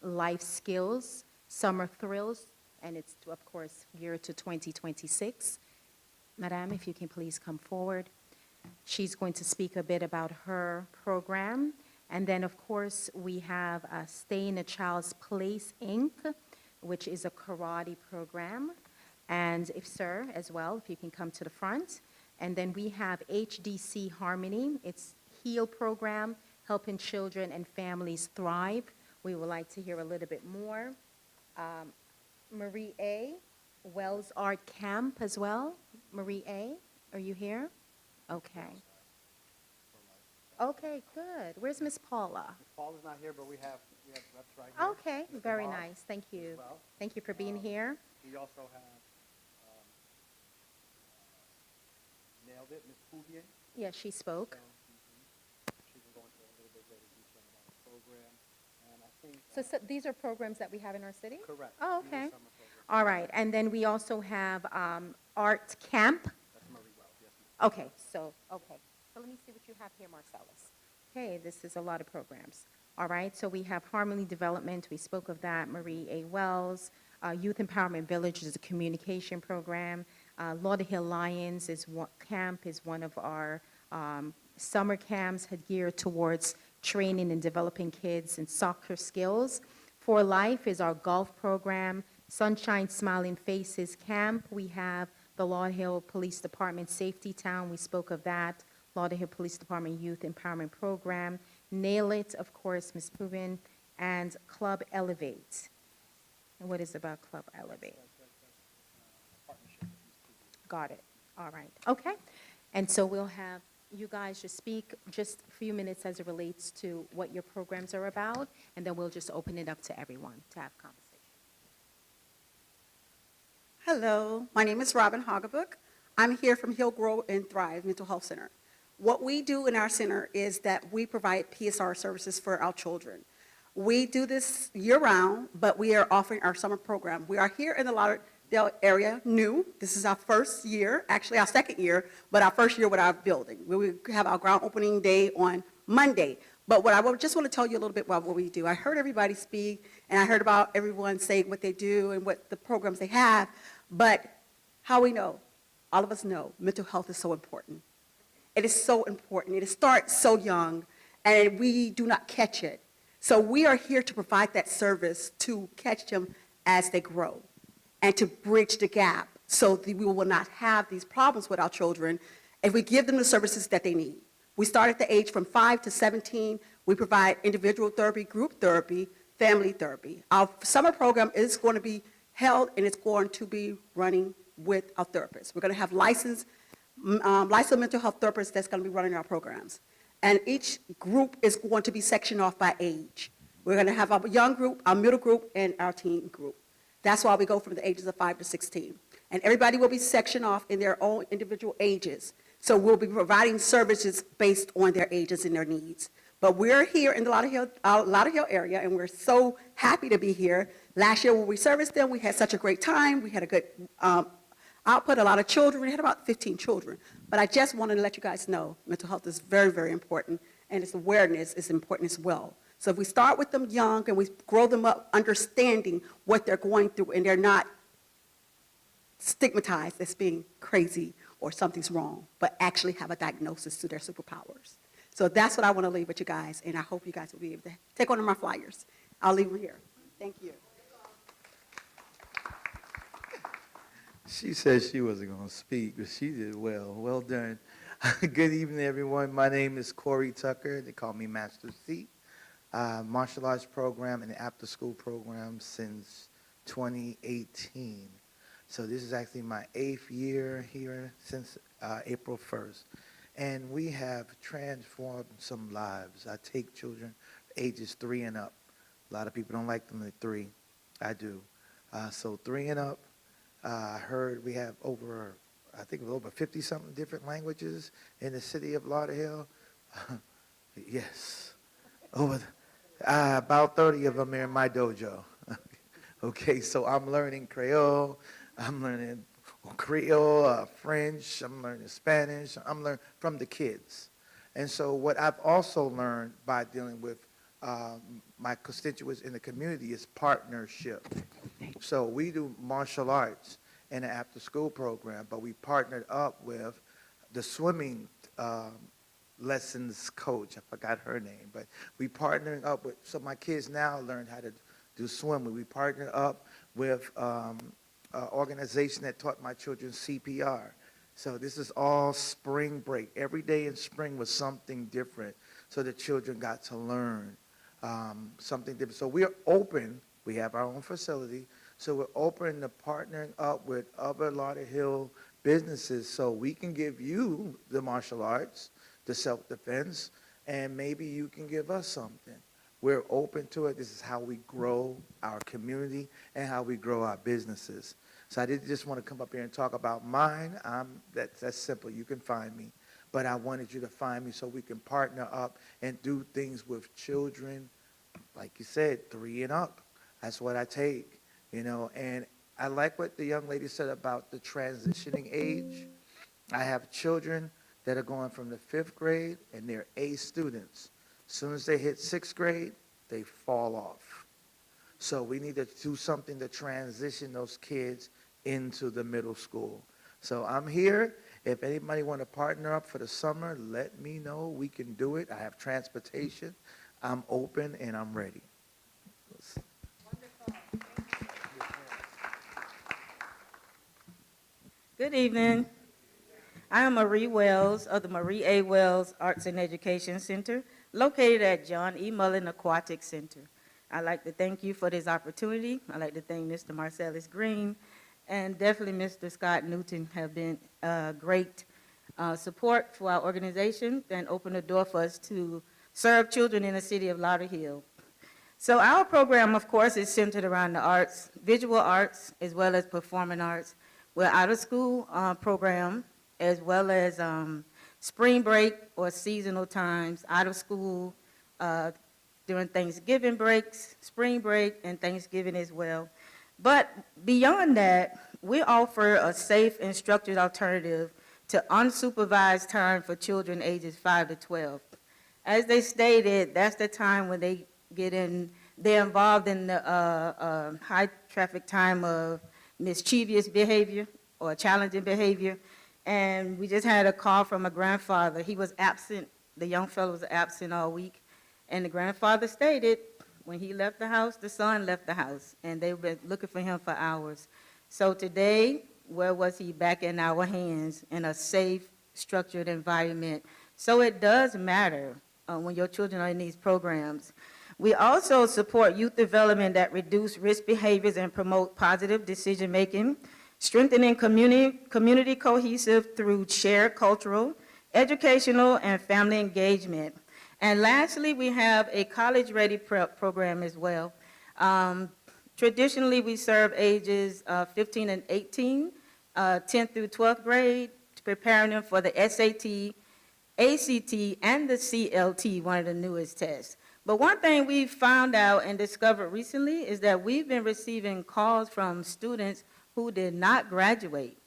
life skills, summer thrills, and it's, of course, geared to 2026. Madam, if you can please come forward. She's going to speak a bit about her program. And then, of course, we have Stay in a Child's Place, Inc., which is a karate program. And if, sir, as well, if you can come to the front. And then we have HDC Harmony. It's HEAL program, helping children and families thrive. We would like to hear a little bit more. Marie A., Wells Art Camp as well. Marie A., are you here? Okay. Okay, good. Where's Miss Paula? Paula's not here, but we have reps right here. Okay, Mr. very Bob nice. Thank you. as well. Thank you for being here. We also have Nailed It, Ms. Pouvier. Yeah, she spoke. She can go into a little bit greater detail about the program. And I think. So these are programs that we have in our city? Correct. Oh, These are okay. summer programs. All right, and then we also have Art Camp. That's Marie Wells, yes, ma'am. Okay, so let me see what you have here, Marcellus. Okay, this is a lot of programs. All right, so we have Harmony Development, we spoke of that, Marie A. Wells. Youth Empowerment Village is a communication program. Lauderhill Lions camp is one of our summer camps geared towards training and developing kids in soccer skills. For Life is our golf program. Sunshine Smiling Faces Camp, we have the Lauderhill Police Department Safety Town, we spoke of that. Lauderhill Police Department Youth Empowerment Program. Nail It, of course, Ms. Pubin, and Club Elevate. And what is about Club Elevate? Got it. All right. Okay. And so we'll have you guys just speak just a few minutes as it relates to what your programs are about, and then we'll just open it up to everyone to have conversation. Hello, my name is Robin Hoggabook. I'm here from Heal, Grow, and Thrive Mental Health Center. What we do in our center is that we provide PSR services for our children. We do this year-round, but we are offering our summer program. We are here in the Lauderdale area, new. This is our first year, actually our second year, but our first year with our building. We will have our ground opening day on Monday. But what I just want to tell you a little bit about what we do. I heard everybody speak, and I heard about everyone say what they do and what the programs they have, but how we know, all of us know, mental health is so important. It is so important. It starts so young, and we do not catch it. So we are here to provide that service to catch them as they grow and to bridge the gap so that we will not have these problems with our children if we give them the services that they need. We start at the age from 5 to 17. We provide individual therapy, group therapy, family therapy. Our summer program is going to be held, and it's going to be running with our therapists. We're going to have licensed mental health therapists that's going to be running our programs. And each group is going to be sectioned off by age. We're going to have our young group, our middle group, and our teen group. That's why we go from the ages of 5 to 16. And everybody will be sectioned off in their own individual ages. So we'll be providing services based on their ages and their needs. But we're here in the Lauderhill area, and we're so happy to be here. Last year when we serviced them, we had such a great time. We had a good output, a lot of children. We had about 15 children. But I just wanted to let you guys know mental health is very, very important, and its awareness is important as well. So if we start with them young and we grow them up understanding what they're going through, and they're not stigmatized as being crazy or something's wrong, but actually have a diagnosis to their superpowers. So that's what I want to leave with you guys, and I hope you guys will be able to take one of my flyers. I'll leave them here. Thank you. She said she wasn't going to speak, but she did well. Well done. Good evening, everyone. My name is Corey Tucker. They call me Master C. Martial arts program and after-school program since 2018. So this is actually my 8th year here since April 1st. And we have transformed some lives. I take children ages 3 and up. A lot of people don't like them at 3. I do. So 3 and up. I heard we have over 50-something different languages in the city of Lauderhill. Yes. About 30 of them are in my dojo. Okay, so I'm learning Creole, I'm learning Creole, French, I'm learning Spanish, I'm learning from the kids. And so what I've also learned by dealing with my constituents in the community is partnership. So we do martial arts in an after-school program, but we partnered up with the swimming lessons coach. I forgot her name, but we partnering up with, so my kids now learn how to do swimming. We partnered up with an organization that taught my children CPR. So this is all spring break. Every day in spring was something different, so the children got to learn something different. So we're open. We have our own facility, so we're open to partnering up with other Lauderhill businesses so we can give you the martial arts, the self-defense, and maybe you can give us something. We're open to it. This is how we grow our community and how we grow our businesses. So I didn't just want to come up here and talk about mine. That's simple. You can find me. But I wanted you to find me so we can partner up and do things with children, like you said, 3 and up. That's what I take, you know. And I like what the young lady said about the transitioning age. I have children that are going from the 5th grade, and they're A students. As soon as they hit 6th grade, they fall off. So we need to do something to transition those kids into the middle school. So I'm here. If anybody want to partner up for the summer, let me know. We can do it. I have transportation. I'm open and I'm ready. Good evening. I am Marie Wells of the Marie A. Wells Arts and Education Center, located at John E. Mullen Aquatic Center. I'd like to thank you for this opportunity. I'd like to thank Mr. Marcellus Green and definitely Mr. Scott Newton have been great support for our organization and opened the door for us to serve children in the city of Lauderhill. So our program, of course, is centered around the arts, visual arts, as well as performing arts. We're out-of-school program, as well as spring break or seasonal times, out-of-school during Thanksgiving breaks, spring break, and Thanksgiving as well. But beyond that, we offer a safe and structured alternative to unsupervised time for children ages 5 to 12. As they stated, that's the time when they're involved in the high traffic time of mischievous behavior or challenging behavior. And we just had a call from a grandfather. He was absent, the young fellow was absent all week. And the grandfather stated when he left the house, the son left the house. And they've been looking for him for hours. So today, where was he? Back in our hands in a safe, structured environment. So it does matter when your children are in these programs. We also support youth development that reduce risk behaviors and promote positive decision-making, strengthening community cohesive through shared cultural, educational, and family engagement. And lastly, we have a college-ready prep program as well. Traditionally, we serve ages 15 and 18, 10th through 12th grade, preparing them for the SAT, ACT, and the CLT, one of the newest tests. But one thing we found out and discovered recently is that we've been receiving calls from students who did not graduate.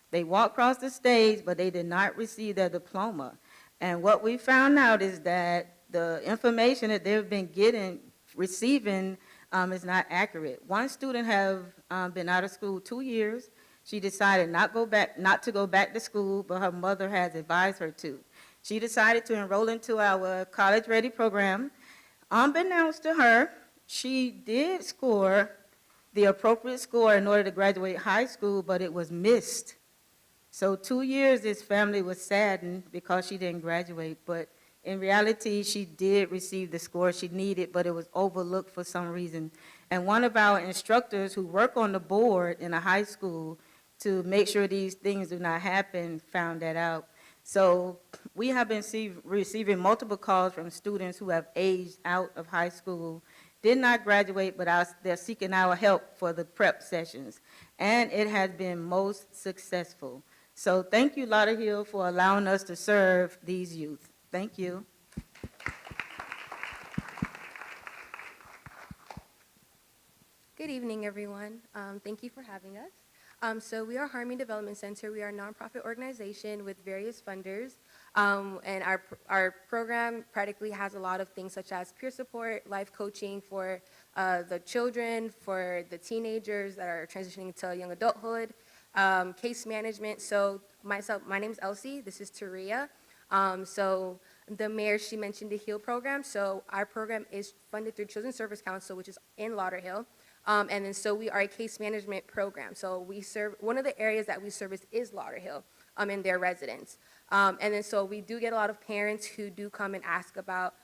They walked across the stage, but they did not receive their diploma. And what we found out is that the information that they've been receiving is not accurate. One student have been out of school 2 years. She decided not to go back to school, but her mother has advised her to. She decided to enroll into our College Ready program. Unbeknownst to her, she did score the appropriate score in order to graduate high school, but it was missed. So 2 years, this family was saddened because she didn't graduate, but in reality, she did receive the score she needed, but it was overlooked for some reason. And one of our instructors who work on the board in a high school to make sure these things do not happen found that out. So we have been receiving multiple calls from students who have aged out of high school, did not graduate, but they're seeking our help for the prep sessions. And it has been most successful. So thank you, Lauderhill, for allowing us to serve these youth. Thank you. Good evening, everyone. Thank you for having us. So we are Harmony Development Center. We are a nonprofit organization with various funders. And our program practically has a lot of things such as peer support, life coaching for the children, for the teenagers that are transitioning to young adulthood, case management. So my name's Elsie. This is Taria. So the mayor, she mentioned the HEAL program. So our program is funded through Children's Service Council, which is in Lauderhill. And then so we are a case management program. So we serve, one of the areas that we service is Lauderhill and their residents. And then so we do get a lot of parents who do come and ask about,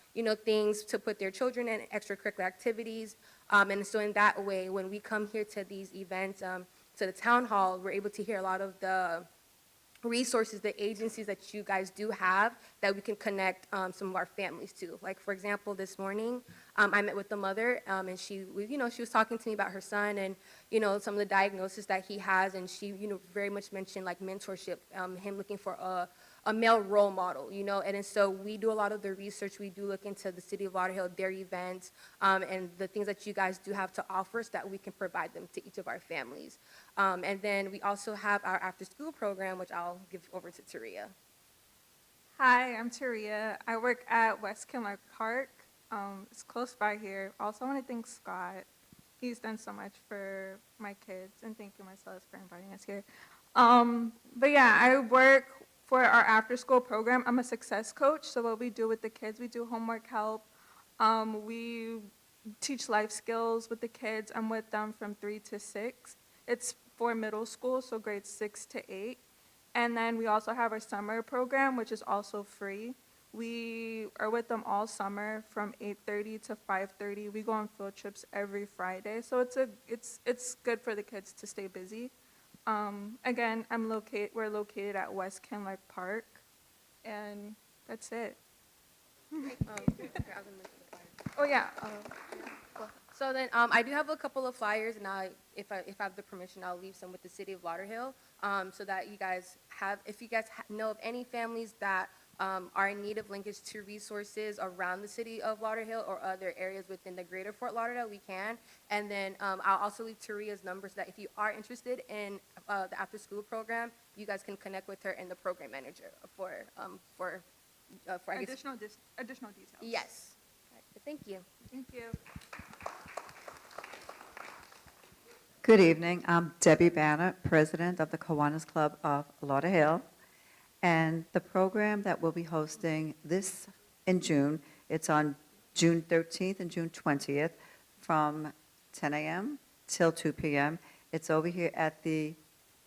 things to put their children in, extracurricular activities. And so in that way, when we come here to these events, to the town hall, we're able to hear a lot of the resources, the agencies that you guys do have that we can connect some of our families to. Like, for example, this morning, I met with the mother, and she was talking to me about her son and, some of the diagnosis that he has, and she, very much mentioned, like, mentorship, him looking for a male role model, and so we do a lot of the research. We do look into the city of Lauderhill, their events, and the things that you guys do have to offer so that we can provide them to each of our families. And then we also have our after-school program, which I'll give over to Taria. Hi, I'm Taria. I work at West Kinloch Park. It's close by here. Also, I want to thank Scott. He's done so much for my kids, and thank you, Marcellus, for inviting us here. But yeah, I work for our after-school program. I'm a success coach, so what we do with the kids, we do homework help. We teach life skills with the kids. I'm with them from 3 to 6. It's for middle school, so grades 6 to 8. And then we also have our summer program, which is also free. We are with them all summer from 8:30 to 5:30. We go on field trips every Friday, so it's good for the kids to stay busy. Again, we're located at West Kinloch Park, and that's it. Oh yeah. So then I do have a couple of flyers, and if I have the permission, I'll leave some with the city of Lauderhill, so that you guys have, if you guys know of any families that are in need of linkage to resources around the city of Lauderhill or other areas within the greater Fort Lauderdale, we can. And then I'll also leave Taria's number so that if you are interested in the after-school program, you guys can connect with her and the program manager for I guess, additional details. yes. All right, but thank you. Thank you. Good evening. I'm Debbie Banner, president of the Kiwanis Club of Lauderhill. And the program that we'll be hosting this in June, it's on June 13th and June 20th from 10 a.m. till 2 p.m. It's over here at the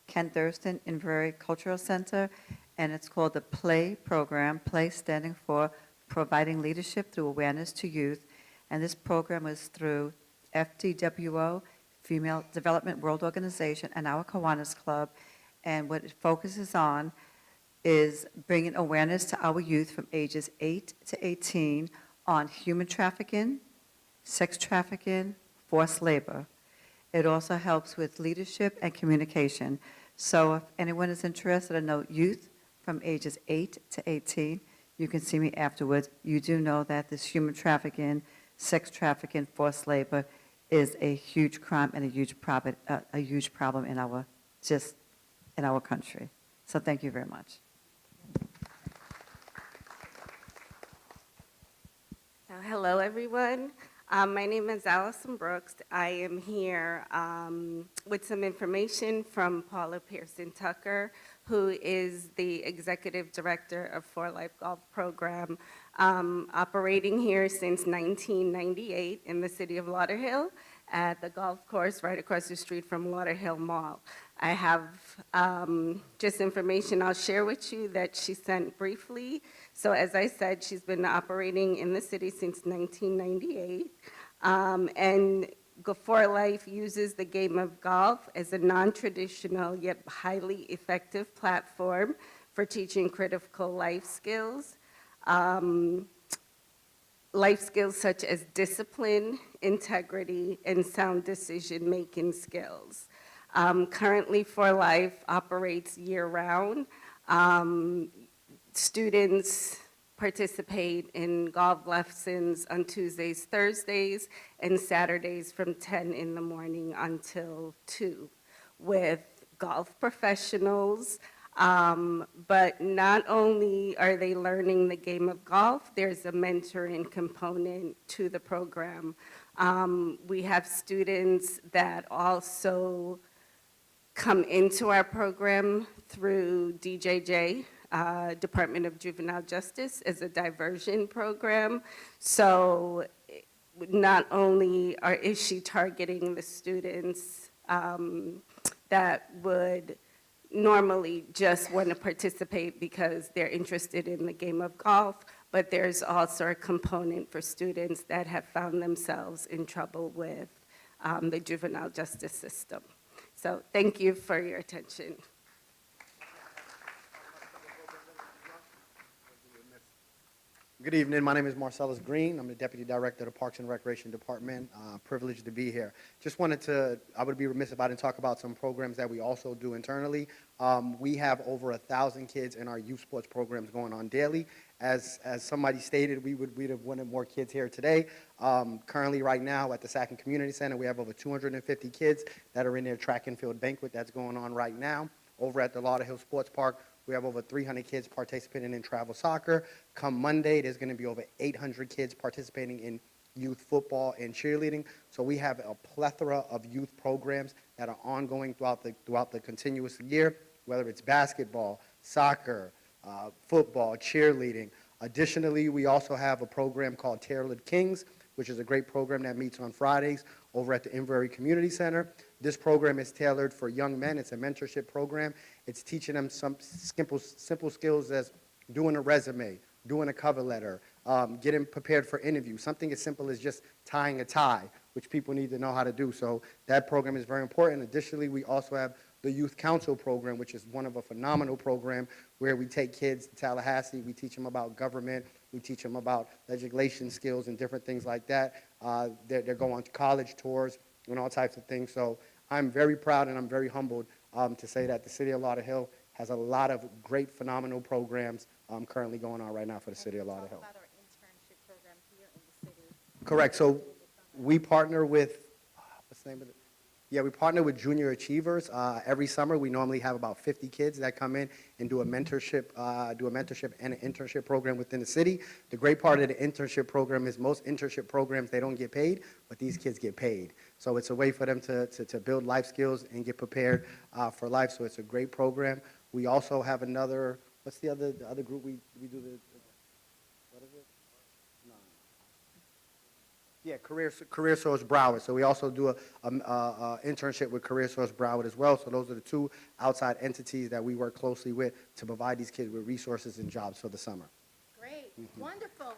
Ken Thurston Inverary Cultural Center, and it's called the PLAY program, PLAY standing for Providing Leadership Through Awareness to Youth. And this program is through FDWO, Female Development World Organization, and our Kiwanis Club. And what it focuses on is bringing awareness to our youth from ages 8 to 18 on human trafficking, sex trafficking, forced labor. It also helps with leadership and communication. So if anyone is interested in know youth from ages 8 to 18, you can see me afterwards. You do know that this human trafficking, sex trafficking, forced labor is a huge crime and a huge problem in our country. So thank you very much. Hello, everyone. My name is Allison Brooks. I am here with some information from Paula Pearson Tucker, who is the executive director of For Life Golf Program, operating here since 1998 in the city of Lauderhill at the golf course right across the street from Lauderhill Mall. I have just information I'll share with you that she sent briefly. So as I said, she's been operating in the city since 1998. And For Life uses the game of golf as a non-traditional yet highly effective platform for teaching critical life skills. Life skills such as discipline, integrity, and sound decision-making skills. Currently, For Life operates year-round. Students participate in golf lessons on Tuesdays, Thursdays, and Saturdays from 10 in the morning until 2 with golf professionals. But not only are they learning the game of golf, there's a mentoring component to the program. We have students that also come into our program through DJJ, Department of Juvenile Justice, as a diversion program. So not only is she targeting the students that would normally just want to participate because they're interested in the game of golf, but there's also a component for students that have found themselves in trouble with the juvenile justice system. So thank you for your attention. Good evening. My name is Marcellus Green. I'm the Deputy Director of the Parks and Recreation Department. Privileged to be here. Just wanted to, I would be remiss if I didn't talk about some programs that we also do internally. We have over 1,000 kids in our youth sports programs going on daily. As somebody stated, we'd have wanted more kids here today. Currently, right now, at the Sackett Community Center, we have over 250 kids that are in their track and field banquet that's going on right now. Over at the Lauderhill Sports Park, we have over 300 kids participating in travel soccer. Come Monday, there's going to be over 800 kids participating in youth football and cheerleading. So we have a plethora of youth programs that are ongoing throughout the continuous year, whether it's basketball, soccer, football, cheerleading. Additionally, we also have a program called Tailored Kings, which is a great program that meets on Fridays over at the Inverary Community Center. This program is tailored for young men. It's a mentorship program. It's teaching them some simple skills as doing a resume, doing a cover letter, getting prepared for interviews, something as simple as just tying a tie, which people need to know how to do. So that program is very important. Additionally, we also have the Youth Council program, which is one of a phenomenal program where we take kids to Tallahassee, we teach them about government, we teach them about legislation skills and different things like that. They're going on college tours and all types of things. So I'm very proud and I'm very humbled to say that the City of Lauderhill has a lot of great, phenomenal programs currently going on right now for the City of Lauderhill. Correct. So we partner with, what's the name of it? Yeah, we partner with Junior Achievers. Every summer, we normally have about 50 kids that come in and do a mentorship and an internship program within the city. The great part of the internship program is most internship programs, they don't get paid, but these kids get paid. So it's a way for them to build life skills and get prepared for life. So it's a great program. We also have another, what's the other group we do the what is it? No. Yeah, Career Source Broward. So we also do a internship with Career Source Broward as well. So those are the two outside entities that we work closely with to provide these kids with resources and jobs for the summer. Great, wonderful.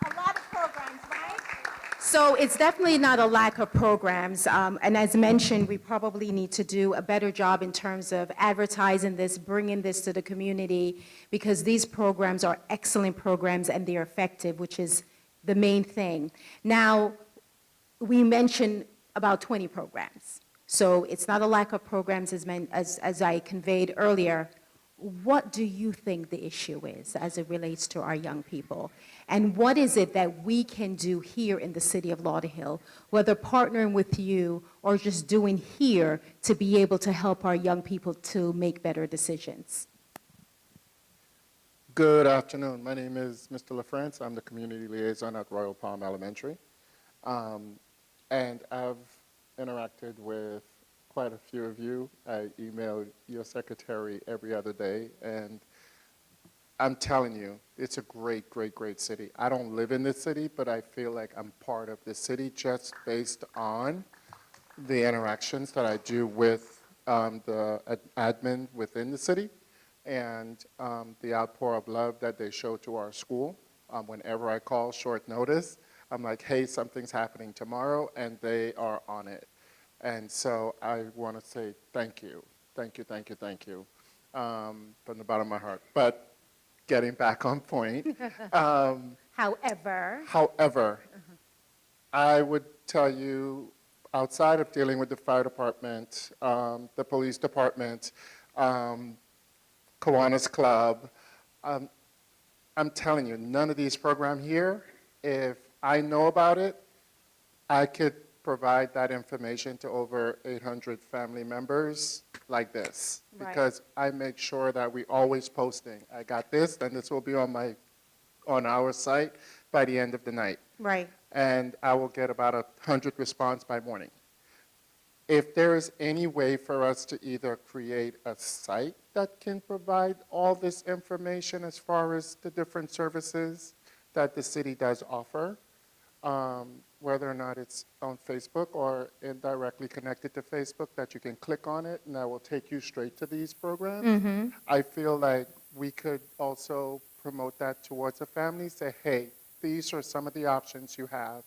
A lot of programs, right? So it's definitely not a lack of programs. And as mentioned, we probably need to do a better job in terms of advertising this, bringing this to the community, because these programs are excellent programs and they're effective, which is the main thing. Now, we mentioned about 20 programs. So it's not a lack of programs as I conveyed earlier. What do you think the issue is as it relates to our young people? And what is it that we can do here in the City of Lauderhill, whether partnering with you or just doing here to be able to help our young people to make better decisions? Good afternoon. My name is Mr. LaFrance. I'm the community liaison at Royal Palm Elementary. And I've interacted with quite a few of you. I email your secretary every other day, and I'm telling you, it's a great, great, great city. I don't live in this city, but I feel like I'm part of the city just based on the interactions that I do with the admin within the city, and the outpour of love that they show to our school. Whenever I call short notice, I'm like, hey, something's happening tomorrow, and they are on it. And so I want to say thank you, thank you, thank you, thank you, from the bottom of my heart. But getting back on point. However, I would tell you, outside of dealing with the fire department, the police department, Kiwanis Club, I'm telling you, none of these programs here, if I know about it, I could provide that information to over 800 family members like this. Right. Because I make sure that we always posting, I got this, and this will be on our site by the end of the night. Right. And I will get about 100 response by morning. If there is any way for us to either create a site that can provide all this information as far as the different services that the city does offer, whether or not it's on Facebook or indirectly connected to Facebook, that you can click on it and that will take you straight to these programs. Mm-hmm. I feel like we could also promote that towards the family, say, hey, these are some of the options you have.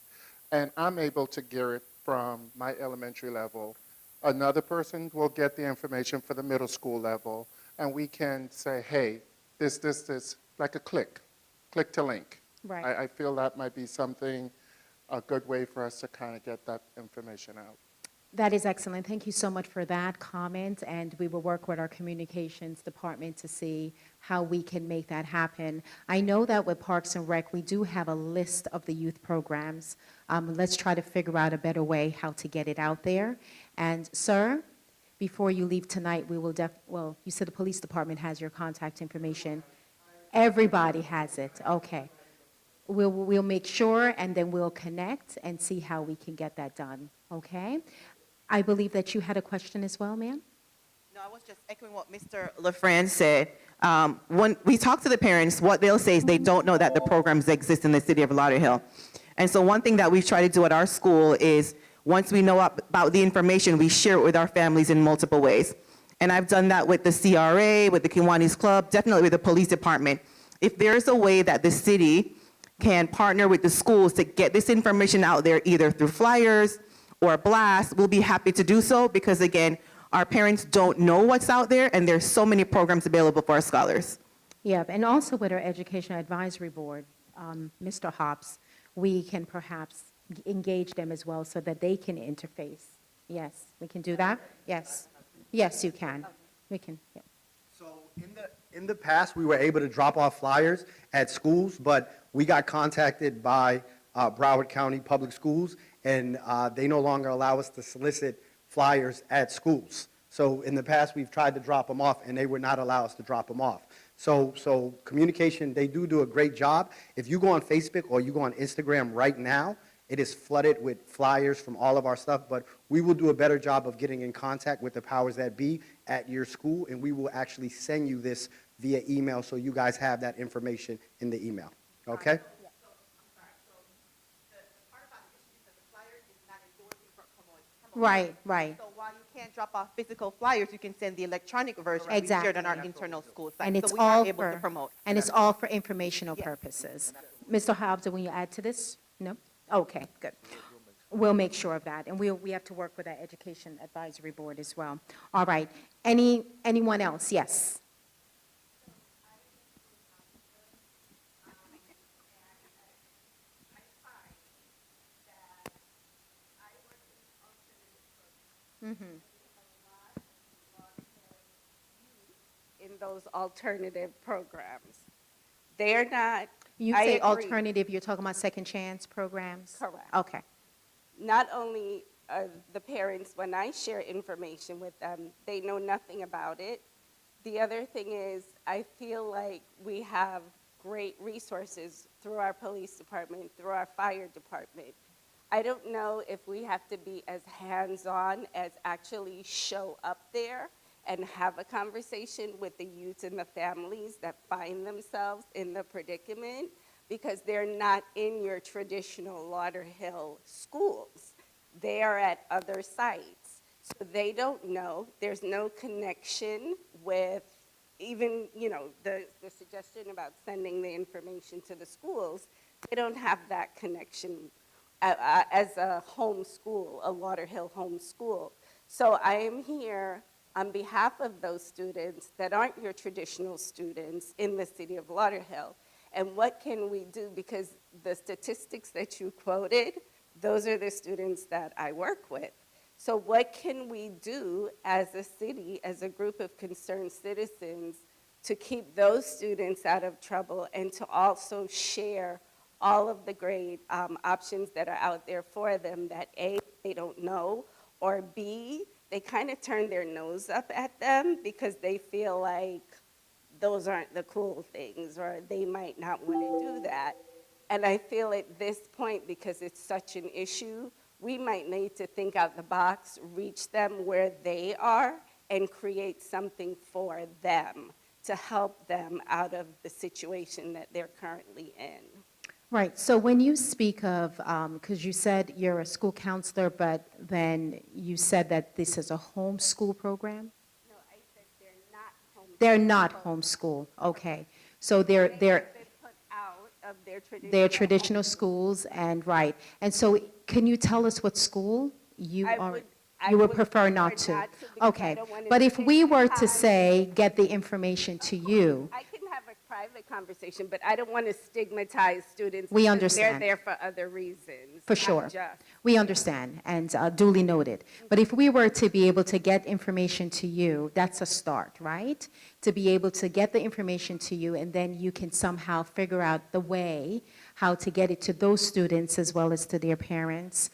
And I'm able to gear it from my elementary level. Another person will get the information for the middle school level, and we can say, hey, this, like a click to link. Right. I feel that might be something, a good way for us to kind of get that information out. That is excellent. Thank you so much for that comment, and we will work with our communications department to see how we can make that happen. I know that with Parks and Rec, we do have a list of the youth programs. Let's try to figure out a better way how to get it out there. And sir, before you leave tonight, we will well, you said the police department has your contact information. Everybody has it. Okay. We'll make sure, and then we'll connect and see how we can get that done. Okay? I believe that you had a question as well, ma'am? No, I was just echoing what Mr. LaFrance said. When we talk to the parents, what they'll say is they don't know that the programs exist in the city of Lauderhill. And so one thing that we try to do at our school is once we know about the information, we share it with our families in multiple ways. And I've done that with the CRA, with the Kiwanis Club, definitely with the police department. If there's a way that the city can partner with the schools to get this information out there, either through flyers or blasts, we'll be happy to do so because, again, our parents don't know what's out there, and there's so many programs available for our scholars. Yeah, and also with our Education Advisory Board, Mr. Hobbs, we can perhaps engage them as well so that they can interface. Yes, we can do that? Yes. Yes, you can. We can, yeah. So in the past, we were able to drop off flyers at schools, but we got contacted by Broward County Public Schools, and they no longer allow us to solicit flyers at schools. So in the past, we've tried to drop them off, and they would not allow us to drop them off. So communication, they do a great job. If you go on Facebook or you go on Instagram right now, it is flooded with flyers from all of our stuff, but we will do a better job of getting in contact with the powers that be at your school, and we will actually send you this via email so you guys have that information in the email. Okay? Right, right. So while you can't drop off physical flyers, you can send the electronic version we Exactly. shared on our internal school site. And it's so we all are able to for, promote. and it's all for informational purposes. Mr. Hobbs, will you add to this? No? Okay, good. We'll make sure of that, and we have to work with our Education Advisory Board as well. All right. Anyone else? Yes. Mm-hmm. In those alternative programs. They're not. You I say agree. alternative, you're talking about second chance programs? Correct. Okay. Not only the parents, when I share information with them, they know nothing about it. The other thing is, I feel like we have great resources through our police department, through our fire department. I don't know if we have to be as hands-on as actually show up there and have a conversation with the youth and the families that find themselves in the predicament, because they're not in your traditional Lauderhill schools. They are at other sites. So they don't know. There's no connection with even, the suggestion about sending the information to the schools. They don't have that connection as a home school, a Lauderhill home school. So I am here on behalf of those students that aren't your traditional students in the city of Lauderhill. And what can we do? Because the statistics that you quoted, those are the students that I work with. So what can we do as a city, as a group of concerned citizens, to keep those students out of trouble and to also share all of the great options that are out there for them that A, they don't know, or B, they kind of turn their nose up at them because they feel like those aren't the cool things or they might not want to do that. And I feel at this point, because it's such an issue, we might need to think out the box, reach them where they are, and create something for them to help them out of the situation that they're currently in. Right, so when you speak of, because you said you're a school counselor, but then you said that this is a homeschool program? No, I said they're not homeschool. They're not homeschool, okay. So they're They've been put out of their traditional schools, and right. And so can you tell us what school you are? You would prefer not to? Okay, but if we were to say, get the information to you, I can have a private conversation, but I don't want to stigmatize students. We because understand. They're there for other reasons. for not sure. just- We understand, and duly noted. But if we were to be able to get information to you, that's a start, right? To be able to get the information to you, and then you can somehow figure out the way how to get it to those students as well as to their parents.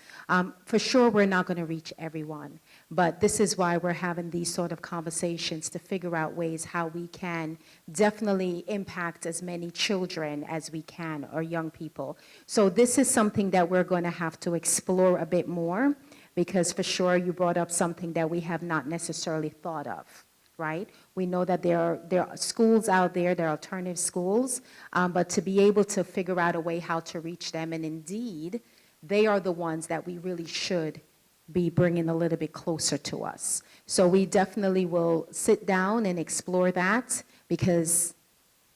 For sure, we're not going to reach everyone, but this is why we're having these sort of conversations to figure out ways how we can definitely impact as many children as we can, or young people. So this is something that we're going to have to explore a bit more, because for sure you brought up something that we have not necessarily thought of. Right? We know that there are schools out there, there are alternative schools, but to be able to figure out a way how to reach them, and indeed, they are the ones that we really should be bringing a little bit closer to us. So we definitely will sit down and explore that, because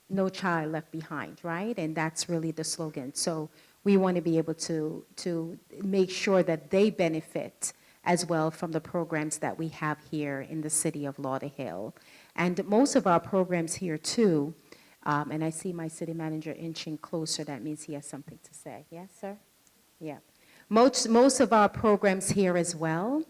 no child left behind, right? And that's really the slogan. So we want to be able to make sure that they benefit as well from the programs that we have here in the city of Lauderhill. And most of our programs here too, and I see my city manager inching closer, that means he has something to say. Yes, sir? Yeah. Most of our programs here as well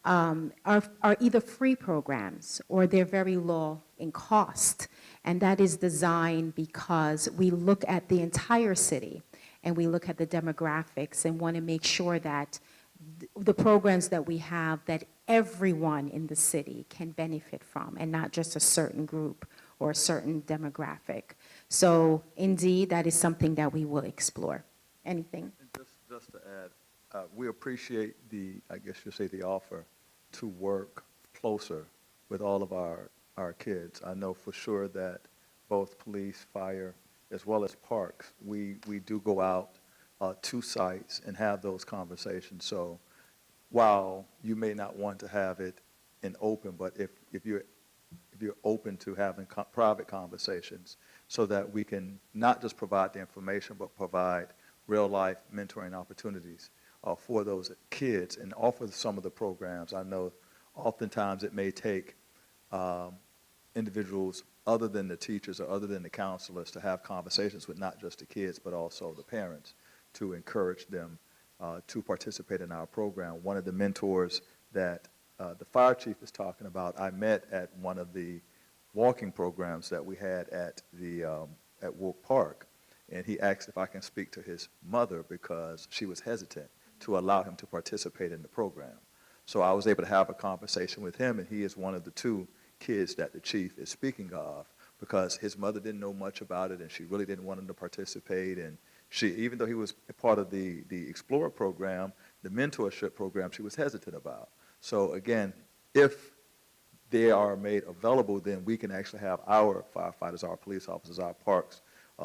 are either free programs or they're very low in cost. And that is designed because we look at the entire city and we look at the demographics and want to make sure that the programs that we have, that everyone in the city can benefit from, and not just a certain group or a certain demographic. So indeed, that is something that we will explore. Anything? Just to add, we appreciate I guess you'll say the offer to work closer with all of our kids. I know for sure that both police, fire, as well as parks, we do go out to sites and have those conversations. So while you may not want to have it in open, but if you're open to having private conversations, so that we can not just provide the information, but provide real life mentoring opportunities for those kids and offer some of the programs. I know oftentimes it may take individuals other than the teachers or other than the counselors to have conversations with not just the kids, but also the parents, to encourage them to participate in our program. One of the mentors that the fire chief is talking about, I met at one of the walking programs that we had at Woke Park, and he asked if I can speak to his mother because she was hesitant to allow him to participate in the program. So I was able to have a conversation with him, and he is one of the 2 kids that the chief is speaking of, because his mother didn't know much about it and she really didn't want him to participate. And she, even though he was a part of the Explorer program, the mentorship program, she was hesitant about. So again, if they are made available, then we can actually have our firefighters, our police officers, our parks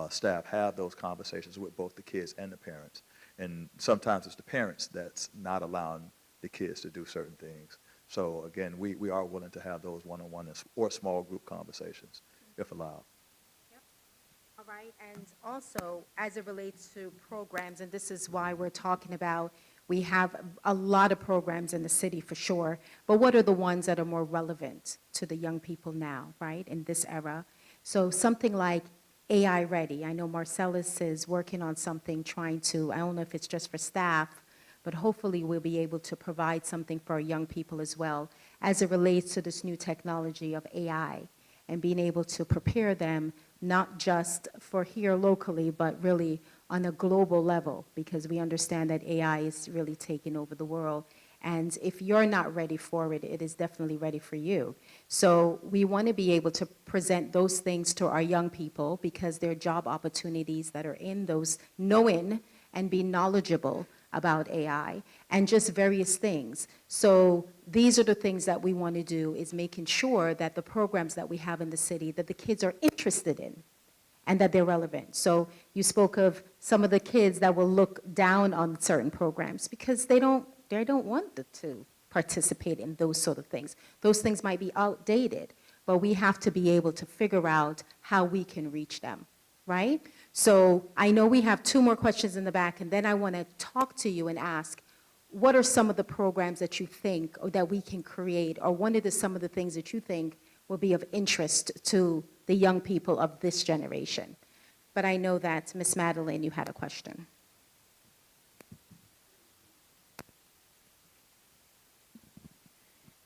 staff have those conversations with both the kids and the parents. And sometimes it's the parents that's not allowing the kids to do certain things. So again, we are willing to have those one-on-one or small group conversations, if allowed. All right, and also as it relates to programs, and this is why we're talking about, we have a lot of programs in the city for sure, but what are the ones that are more relevant to the young people now, right, in this era? So something like AI Ready. I know Marcellus is working on something, trying to, I don't know if it's just for staff, but hopefully we'll be able to provide something for our young people as well as it relates to this new technology of AI. and being able to prepare them not just for here locally, but really on a global level, because we understand that AI is really taking over the world. And if you're not ready for it, it is definitely ready for you. So we want to be able to present those things to our young people, because there are job opportunities that are in those, knowing and being knowledgeable about AI and just various things. So these are the things that we want to do, is making sure that the programs that we have in the city that the kids are interested in and that they're relevant. So you spoke of some of the kids that will look down on certain programs because they don't want to participate in those sort of things. Those things might be outdated, but we have to be able to figure out how we can reach them, right? So I know we have 2 more questions in the back, and then I want to talk to you and ask, what are some of the programs that you think or that we can create, or what are some of the things that you think will be of interest to the young people of this generation? But I know that, Ms. Madeline, you had a question.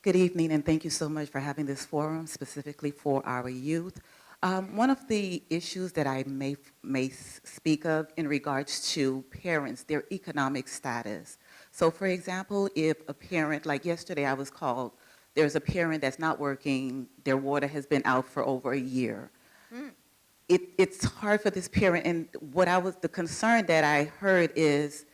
Good evening, and thank you so much for having this forum specifically for our youth. One of the issues that I may speak of in regards to parents, their economic status. So for example, if a parent, like yesterday I was called, there's a parent that's not working, their water has been out for over a year. It's hard for this parent, and the concern that I heard is,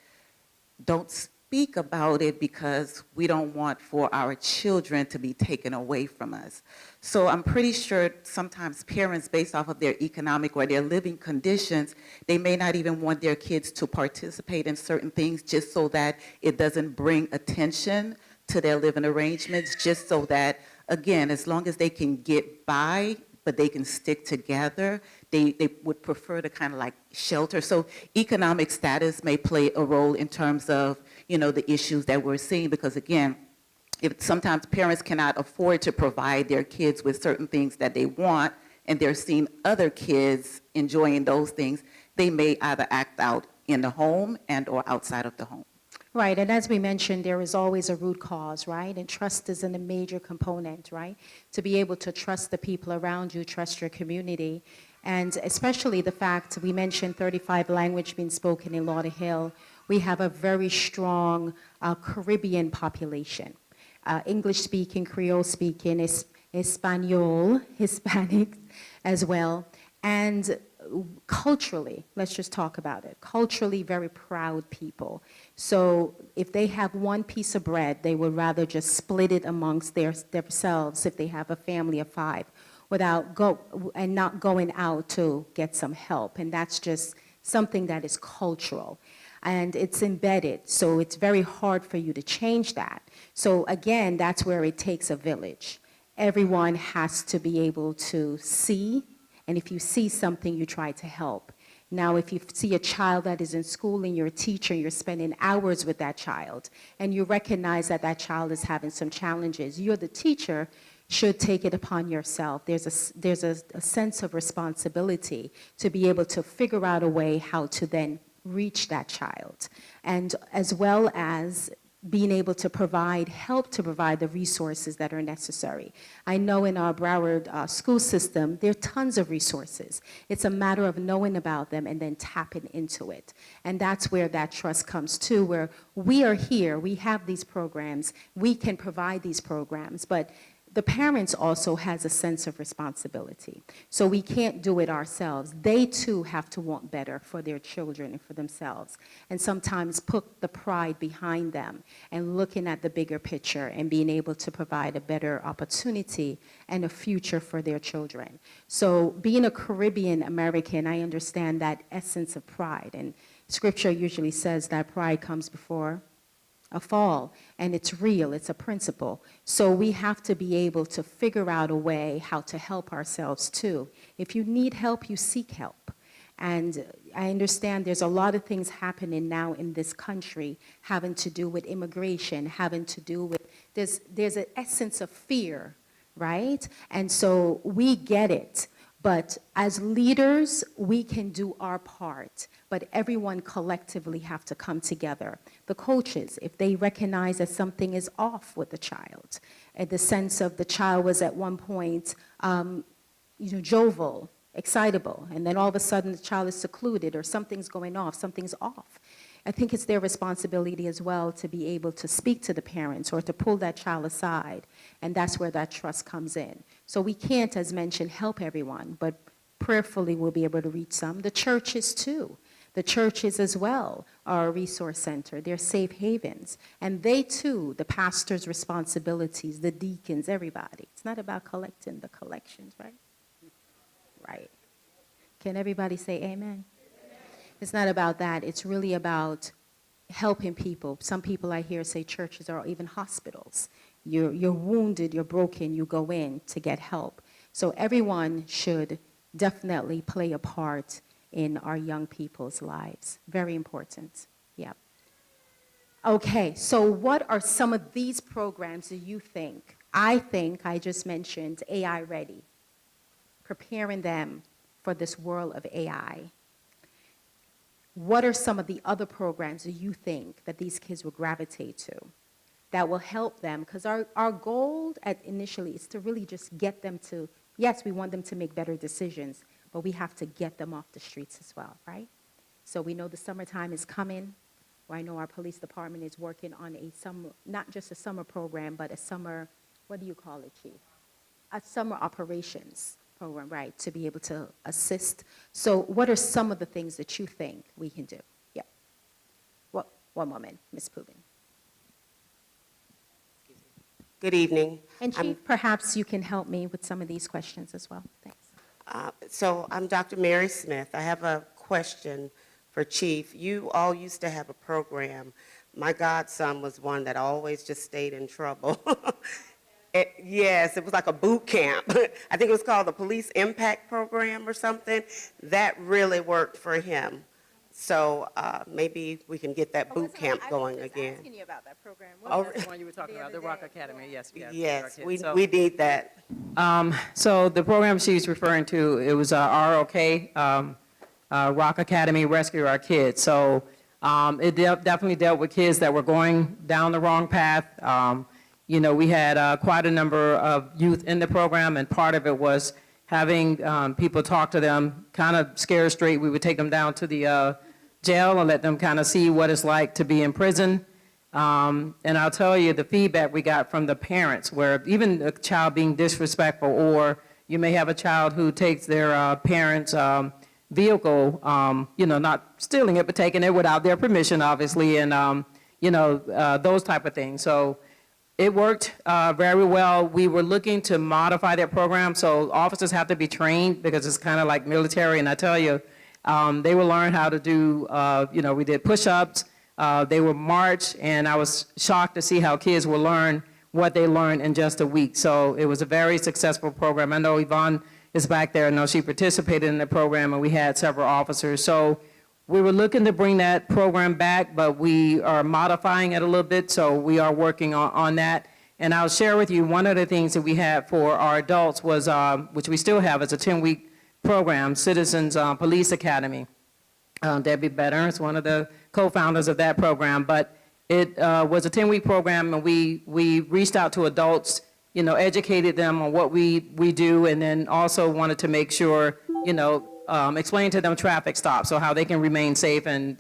don't speak about it because we don't want for our children to be taken away from us. So I'm pretty sure sometimes parents, based off of their economic or their living conditions, they may not even want their kids to participate in certain things just so that it doesn't bring attention to their living arrangements, just so that, again, as long as they can get by, but they can stick together, they would prefer to kind of like shelter. So economic status may play a role in terms of, the issues that we're seeing, because again, if sometimes parents cannot afford to provide their kids with certain things that they want, and they're seeing other kids enjoying those things, they may either act out in the home and or outside of the home. Right, and as we mentioned, there is always a root cause, right? And trust is a major component, right? To be able to trust the people around you, trust your community, and especially the fact we mentioned 35 languages being spoken in Lauderhill. We have a very strong Caribbean population, English-speaking, Creole-speaking, Espanol, Hispanic as well, and culturally, let's just talk about it, culturally very proud people. So if they have one piece of bread, they would rather just split it amongst themselves if they have a family of 5 and not going out to get some help. And that's just something that is cultural. And it's embedded, so it's very hard for you to change that. So again, that's where it takes a village. Everyone has to be able to see, and if you see something, you try to help. Now, if you see a child that is in school and you're a teacher, you're spending hours with that child, and you recognize that that child is having some challenges, you're the teacher, should take it upon yourself. There's a sense of responsibility to be able to figure out a way how to then reach that child, and as well as being able to help to provide the resources that are necessary. I know in our Broward school system, there are tons of resources. It's a matter of knowing about them and then tapping into it. And that's where that trust comes to, where we are here, we have these programs, we can provide these programs, but the parents also has a sense of responsibility. So we can't do it ourselves. They too have to want better for their children and for themselves. And sometimes put the pride behind them and looking at the bigger picture and being able to provide a better opportunity and a future for their children. So being a Caribbean American, I understand that essence of pride. And scripture usually says that pride comes before a fall, and it's real, it's a principle. So we have to be able to figure out a way how to help ourselves too. If you need help, you seek help. And I understand there's a lot of things happening now in this country having to do with immigration, having to do with, there's an essence of fear, right? And so we get it. But as leaders, we can do our part, but everyone collectively have to come together. The coaches, if they recognize that something is off with the child, and the sense of the child was at one point jovial, excitable, and then all of a sudden the child is secluded or something's going off, something's off. I think it's their responsibility as well to be able to speak to the parents or to pull that child aside, and that's where that trust comes in. So we can't, as mentioned, help everyone, but prayerfully we'll be able to reach some. The churches too. The churches as well are a resource center. They're safe havens. And they too, the pastor's responsibilities, the deacons, everybody. It's not about collecting the collections, right? Right. Can everybody say amen? It's not about that. It's really about helping people. Some people I hear say churches are even hospitals. You're wounded, you're broken, you go in to get help. So everyone should definitely play a part in our young people's lives. Very important. Yep. Okay, so what are some of these programs that you think? I just mentioned AI Ready, preparing them for this world of AI. What are some of the other programs that you think that these kids will gravitate to that will help them? Because our goal initially is to really just get them to, yes, we want them to make better decisions, but we have to get them off the streets as well, right? So we know the summertime is coming. Or I know our police department is working on a summer, not just a summer program, but a summer, what do you call it, Chief? A summer operations program, right, to be able to assist. So what are some of the things that you think we can do? Yep. Well, one moment, Ms. Pubin. Good evening. And Chief, perhaps you can help me with some of these questions as well. Thanks. So I'm Dr. Mary Smith. I have a question for Chief. You all used to have a program. My godson was one that always just stayed in trouble. Yes, it was like a boot camp. I think it was called the Police Impact Program or something. That really worked for him. So maybe we can get that boot camp going again. Asking you about that program. What was the one you were talking about, the Rock Academy? Yes, yes, we need that. So the program she's referring to, it was ROK, Rock Academy, Rescue Our Kids. So it definitely dealt with kids that were going down the wrong path. We had quite a number of youth in the program, and part of it was having people talk to them, kind of scare straight. We would take them down to the jail and let them kind of see what it's like to be in prison. And I'll tell you the feedback we got from the parents, where even a child being disrespectful, or you may have a child who takes their parents' vehicle, not stealing it, but taking it without their permission, obviously, and, those type of things. So it worked very well. We were looking to modify that program, so officers have to be trained because it's kind of like military, and I tell you, they will learn how to do, we did push-ups, they would march, and I was shocked to see how kids will learn what they learned in just a week. So it was a very successful program. I know Yvonne is back there. I know she participated in the program, and we had several officers. So we were looking to bring that program back, but we are modifying it a little bit, so we are working on that. And I'll share with you one of the things that we had for our adults was, which we still have, is a 10-week program, Citizens Police Academy. Debbie Better is one of the co-founders of that program, but it was a 10-week program, and we reached out to adults, educated them on what we do, and then also wanted to make sure, explain to them traffic stops, so how they can remain safe, and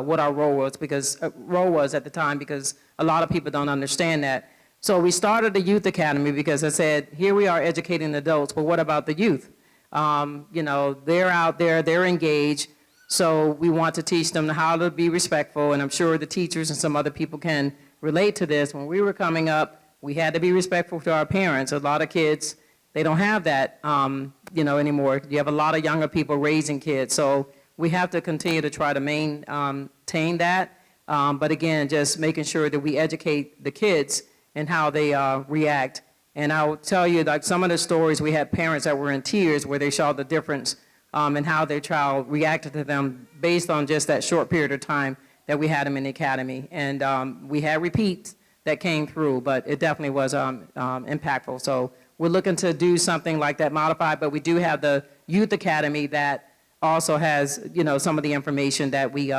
what our role was at the time, because a lot of people don't understand that. So we started the Youth Academy because I said, here we are educating adults, but what about the youth? They're out there, they're engaged, so we want to teach them how to be respectful, and I'm sure the teachers and some other people can relate to this. When we were coming up, we had to be respectful to our parents. A lot of kids, they don't have that, anymore. You have a lot of younger people raising kids, so we have to continue to try to maintain that. But again, just making sure that we educate the kids and how they react. And I'll tell you, like some of the stories, we had parents that were in tears where they saw the difference in how their child reacted to them based on just that short period of time that we had them in the academy. And we had repeats that came through, but it definitely was impactful. So we're looking to do something like that modified, but we do have the Youth Academy that also has, some of the information that we,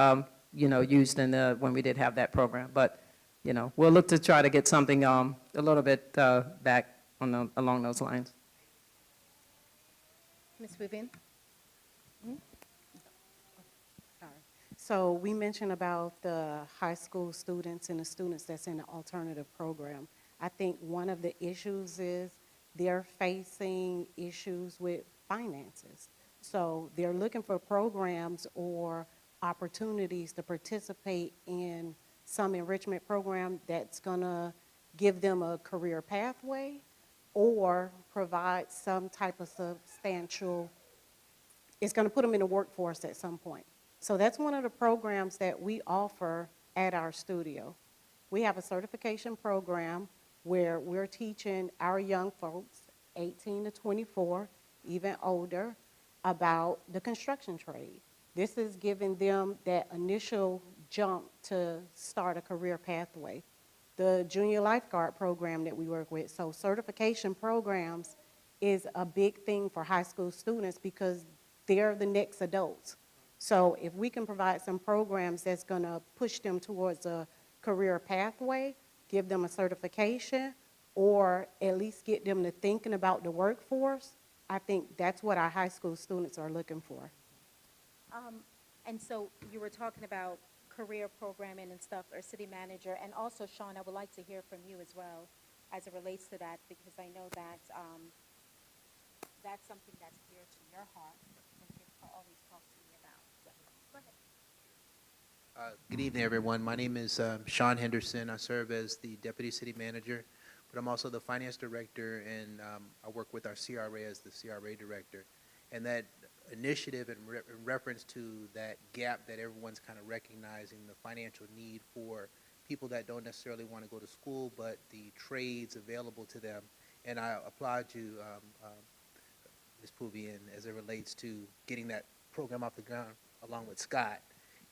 used in when we did have that program. But, we'll look to try to get something a little bit back along those lines. Ms. Vivian? Sorry. So we mentioned about the high school students and the students that's in the alternative program. I think one of the issues is they're facing issues with finances. So they're looking for programs or opportunities to participate in some enrichment program that's gonna give them a career pathway or provide some type of substantial, it's gonna put them in the workforce at some point. So that's one of the programs that we offer at our studio. We have a certification program where we're teaching our young folks, 18 to 24, even older, about the construction trade. This is giving them that initial jump to start a career pathway. The junior lifeguard program that we work with, so certification programs is a big thing for high school students because they're the next adults. So if we can provide some programs that's gonna push them towards a career pathway, give them a certification, or at least get them to thinking about the workforce, I think that's what our high school students are looking for. And so you were talking about career programming and stuff, or city manager, and also Sean, I would like to hear from you as well as it relates to that, because I know that that's something that's dear to your heart and you always talk to me about. Yeah. Go ahead. Good evening, everyone. My name is Sean Henderson. I serve as the Deputy City Manager, but I'm also the Finance Director, and I work with our CRA as the CRA Director. And that initiative in reference to that gap that everyone's kind of recognizing, the financial need for people that don't necessarily want to go to school, but the trades available to them. And I applaud you, Ms. Pouvian, as it relates to getting that program off the ground along with Scott.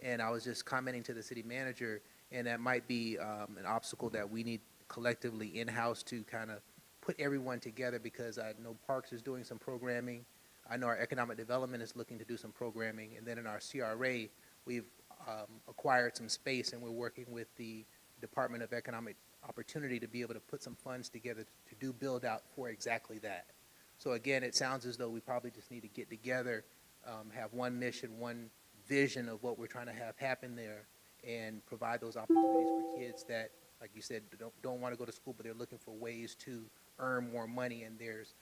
And I was just commenting to the city manager, and that might be an obstacle that we need collectively in-house to kind of put everyone together, because I know Parks is doing some programming. I know our economic development is looking to do some programming. And then in our CRA, we've acquired some space, and we're working with the Department of Economic Opportunity to be able to put some funds together to do build out for exactly that. So again, it sounds as though we probably just need to get together, have one mission, one vision of what we're trying to have happen there, and provide those opportunities for kids that, like you said, don't want to go to school, but they're looking for ways to earn more money. And there's,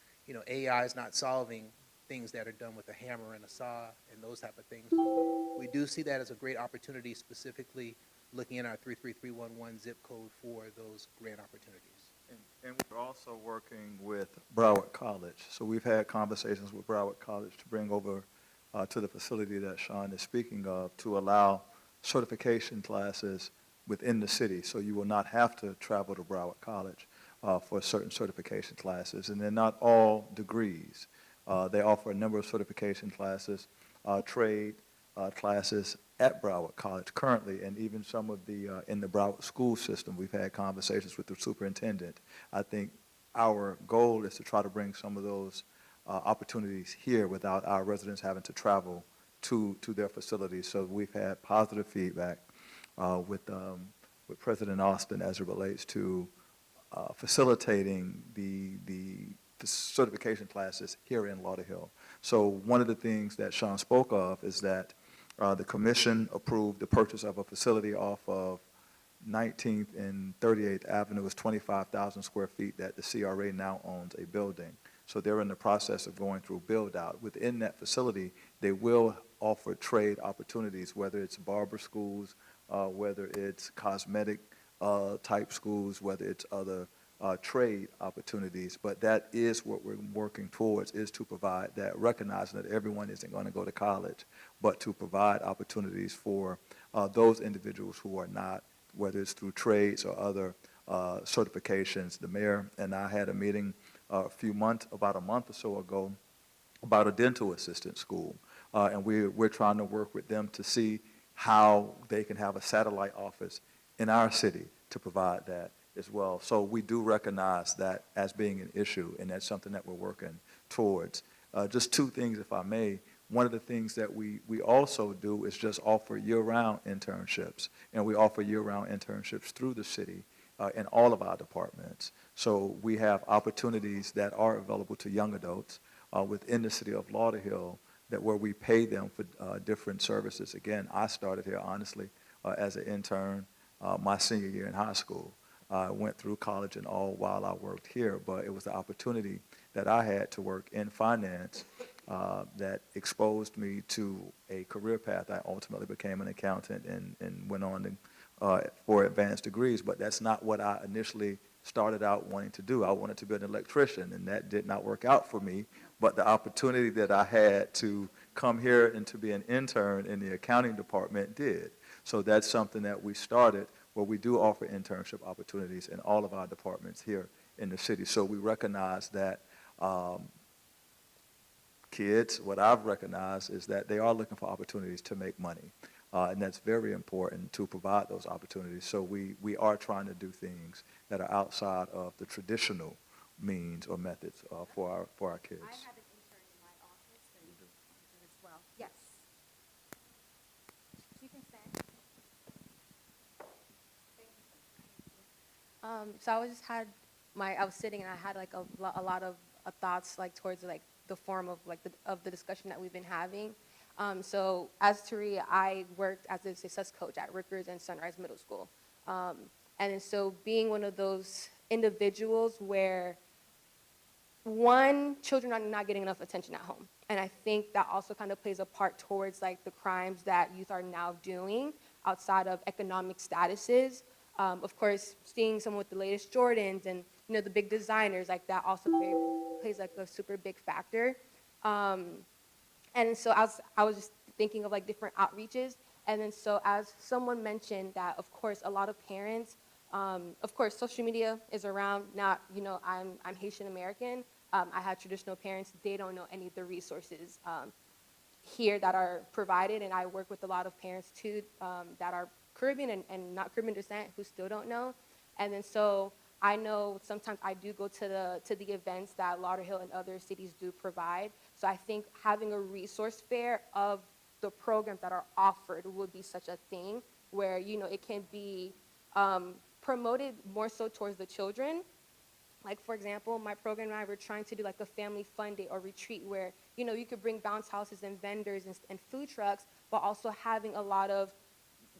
AI is not solving things that are done with a hammer and a saw and those type of things. So we do see that as a great opportunity, specifically looking at our 33311 zip code for those grant opportunities. And we're also working with Broward College. So we've had conversations with Broward College to bring over to the facility that Sean is speaking of, to allow certification classes within the city. So you will not have to travel to Broward College for certain certification classes. And they're not all degrees. They offer a number of certification classes, trade classes at Broward College currently, and even some of the, in the Broward school system. We've had conversations with the superintendent. I think our goal is to try to bring some of those opportunities here without our residents having to travel to their facilities. So we've had positive feedback with President Austin as it relates to facilitating the certification classes here in Lauderhill. So one of the things that Sean spoke of is that the commission approved the purchase of a facility off of 19th and 38th Avenue. Is 25,000 square feet that the CRA now owns a building. So they're in the process of going through build out. Within that facility, they will offer trade opportunities, whether it's barber schools, whether it's cosmetic type schools, whether it's other trade opportunities. But that is what we're working towards, is to provide that, recognizing that everyone isn't going to go to college, but to provide opportunities for those individuals who are not, whether it's through trades or other certifications. The mayor and I had a meeting about a month or so ago, about a dental assistant school. And we're trying to work with them to see how they can have a satellite office in our city to provide that as well. So we do recognize that as being an issue, and that's something that we're working towards. Just two things, if I may. One of the things that we also do is just offer year-round internships, and we offer year-round internships through the city in all of our departments. So we have opportunities that are available to young adults within the city of Lauderhill that where we pay them for different services. Again, I started here honestly as an intern my senior year in high school. I went through college and all while I worked here, but it was the opportunity that I had to work in finance that exposed me to a career path. I ultimately became an accountant and went on for advanced degrees, but that's not what I initially started out wanting to do. I wanted to be an electrician, and that did not work out for me, but the opportunity that I had to come here and to be an intern in the accounting department did. So that's something that we started where we do offer internship opportunities in all of our departments here in the city. So we recognize that kids, what I've recognized is that they are looking for opportunities to make money. And that's very important to provide those opportunities. So we are trying to do things that are outside of the traditional means or methods for our kids. I have an intern in my office and as well. Yes. You can stand. So I was sitting and I had like a lot of thoughts like towards like the form of like the discussion that we've been having. So as Taria, I worked as a success coach at Rickers and Sunrise Middle School. And so being one of those individuals where one, children are not getting enough attention at home. And I think that also kind of plays a part towards like the crimes that youth are now doing outside of economic statuses. Of course, seeing someone with the latest Jordans and the big designers like that also plays like a super big factor. And so I was just thinking of like different outreaches. And then so as someone mentioned that, of course, a lot of parents, of course, social media is around now. I'm Haitian American. I had traditional parents. They don't know any of the resources here that are provided. And I work with a lot of parents too that are Caribbean and not Caribbean descent who still don't know. And then so I know sometimes I do go to the events that Lauderhill and other cities do provide. So I think having a resource fair of the programs that are offered would be such a thing where, it can be promoted more so towards the children. Like, for example, my program and I were trying to do like a family fun day or retreat where, you could bring bounce houses and vendors and food trucks, but also having a lot of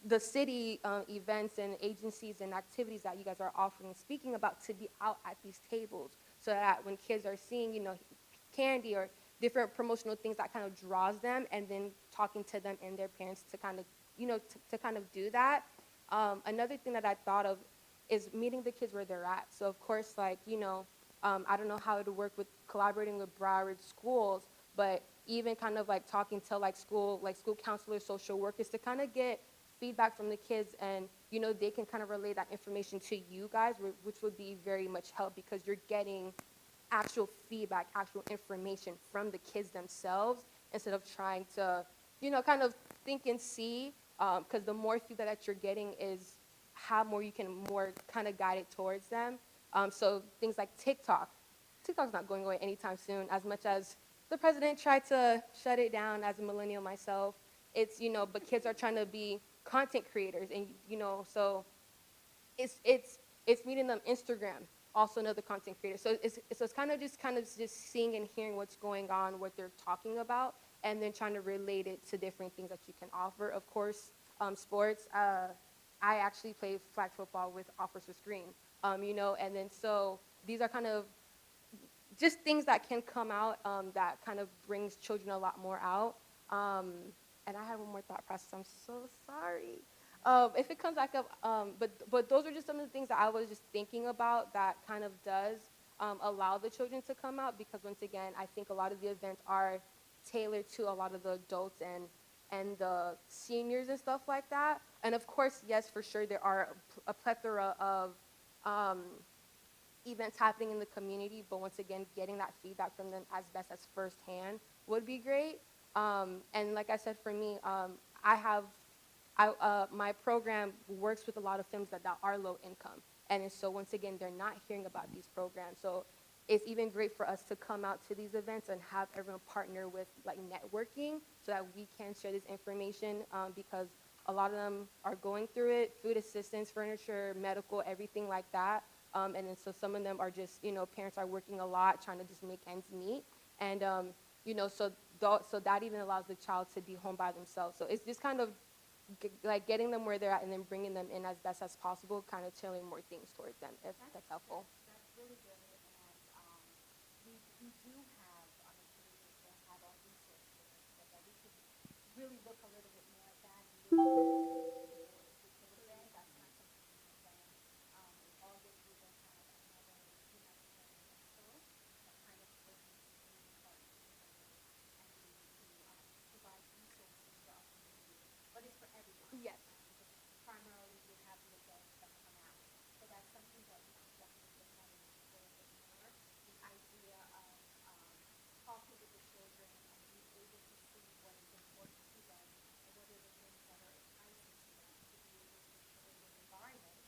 the city events and agencies and activities that you guys are offering and speaking about to be out at these tables so that when kids are seeing, candy or different promotional things that kind of draws them and then talking to them and their parents to kind of, to kind of do that. Another thing that I thought of is meeting the kids where they're at. So of course, like, I don't know how to work with collaborating with Broward schools, but even kind of like talking to like school counselors, social workers to kind of get feedback from the kids and, they can kind of relay that information to you guys, which would be very much help because you're getting actual feedback, actual information from the kids themselves instead of trying to, kind of think and see, because the more feedback that you're getting is how more you can more kind of guide it towards them. So things like TikTok. TikTok's not going away anytime soon, as much as the president tried to shut it down as a millennial myself. It's, but kids are trying to be content creators and, so it's meeting them. Instagram, also another content creator. So it's kind of just seeing and hearing what's going on, what they're talking about, and then trying to relate it to different things that you can offer. Of course, sports. I actually play flag football with Officers Green, and then so these are kind of just things that can come out that kind of brings children a lot more out. And I had one more thought process. I'm so sorry. If it comes back up, but those are just some of the things that I was just thinking about that kind of does allow the children to come out because once again, I think a lot of the events are tailored to a lot of the adults and the seniors and stuff like that. And of course, yes, for sure, there are a plethora of events happening in the community, but once again, getting that feedback from them as best as firsthand would be great. And like I said, for me, my program works with a lot of families that are low income. And so once again, they're not hearing about these programs. So it's even great for us to come out to these events and have everyone partner with like networking so that we can share this information because a lot of them are going through it, food assistance, furniture, medical, everything like that. And then so some of them are just, parents are working a lot trying to just make ends meet. And, so that even allows the child to be home by themselves. So it's just kind of like getting them where they're at and then bringing them in as best as possible, kind of tailoring more things towards them, if that's helpful. That's really good, and we do have opportunities to have our resource centers so that we can really look a little bit more at that and really facilitate. That's not something we have done. In August, we're going to have another humanitarian resource that kind of brings community partners together and to provide resources for our community. But it's for everyone. Yes. Because primarily we have the adults that come out. So that's something that we can definitely look at and explore a bit more. The idea of talking with the children and being able to see what is important to them and what are the things that are enticing to them to be able to create an environment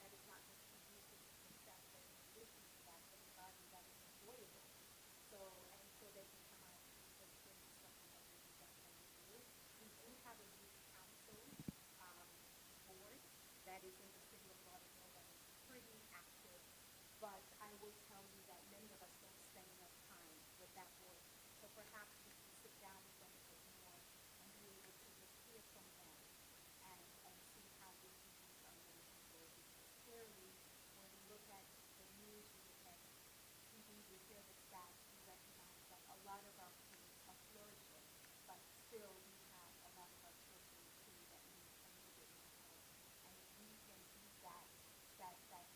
that is not just conducive to success, but in addition to that, an environment that is enjoyable. So they can come out and use those things is something that we can definitely do. We do have a youth council board that is in the city of Lauderhill that is pretty active, but I will tell you that many of us don't spend enough time with that board. So perhaps just to sit down with them a bit more and be able to just hear from them and see how we can use our little people, because clearly when we look at the news, we look at TV, we hear the stats, we recognize that a lot of our kids are flourishing, but still we have a lot of our children too that need a little bit more help. And if we can be that help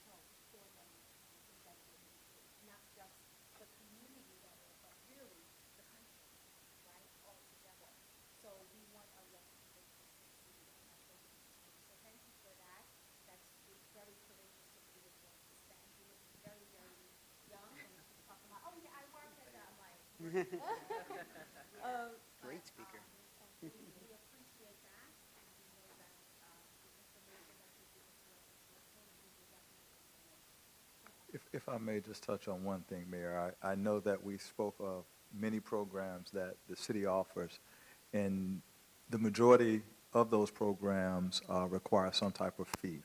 for them, I think that will benefit not just the community better, but really the country, right, all together. So we want our young people to succeed, and that's what we need to do. So thank you for that. It's very courageous of you as well to stand. You look very, very young and talking about, oh yeah, I work at that. I'm like, Great speaker. we appreciate that, and we know that the information that you give to us is helpful, and we will definitely implement. If I may just touch on one thing, Mayor, I know that we spoke of many programs that the city offers, and the majority of those programs require some type of fee.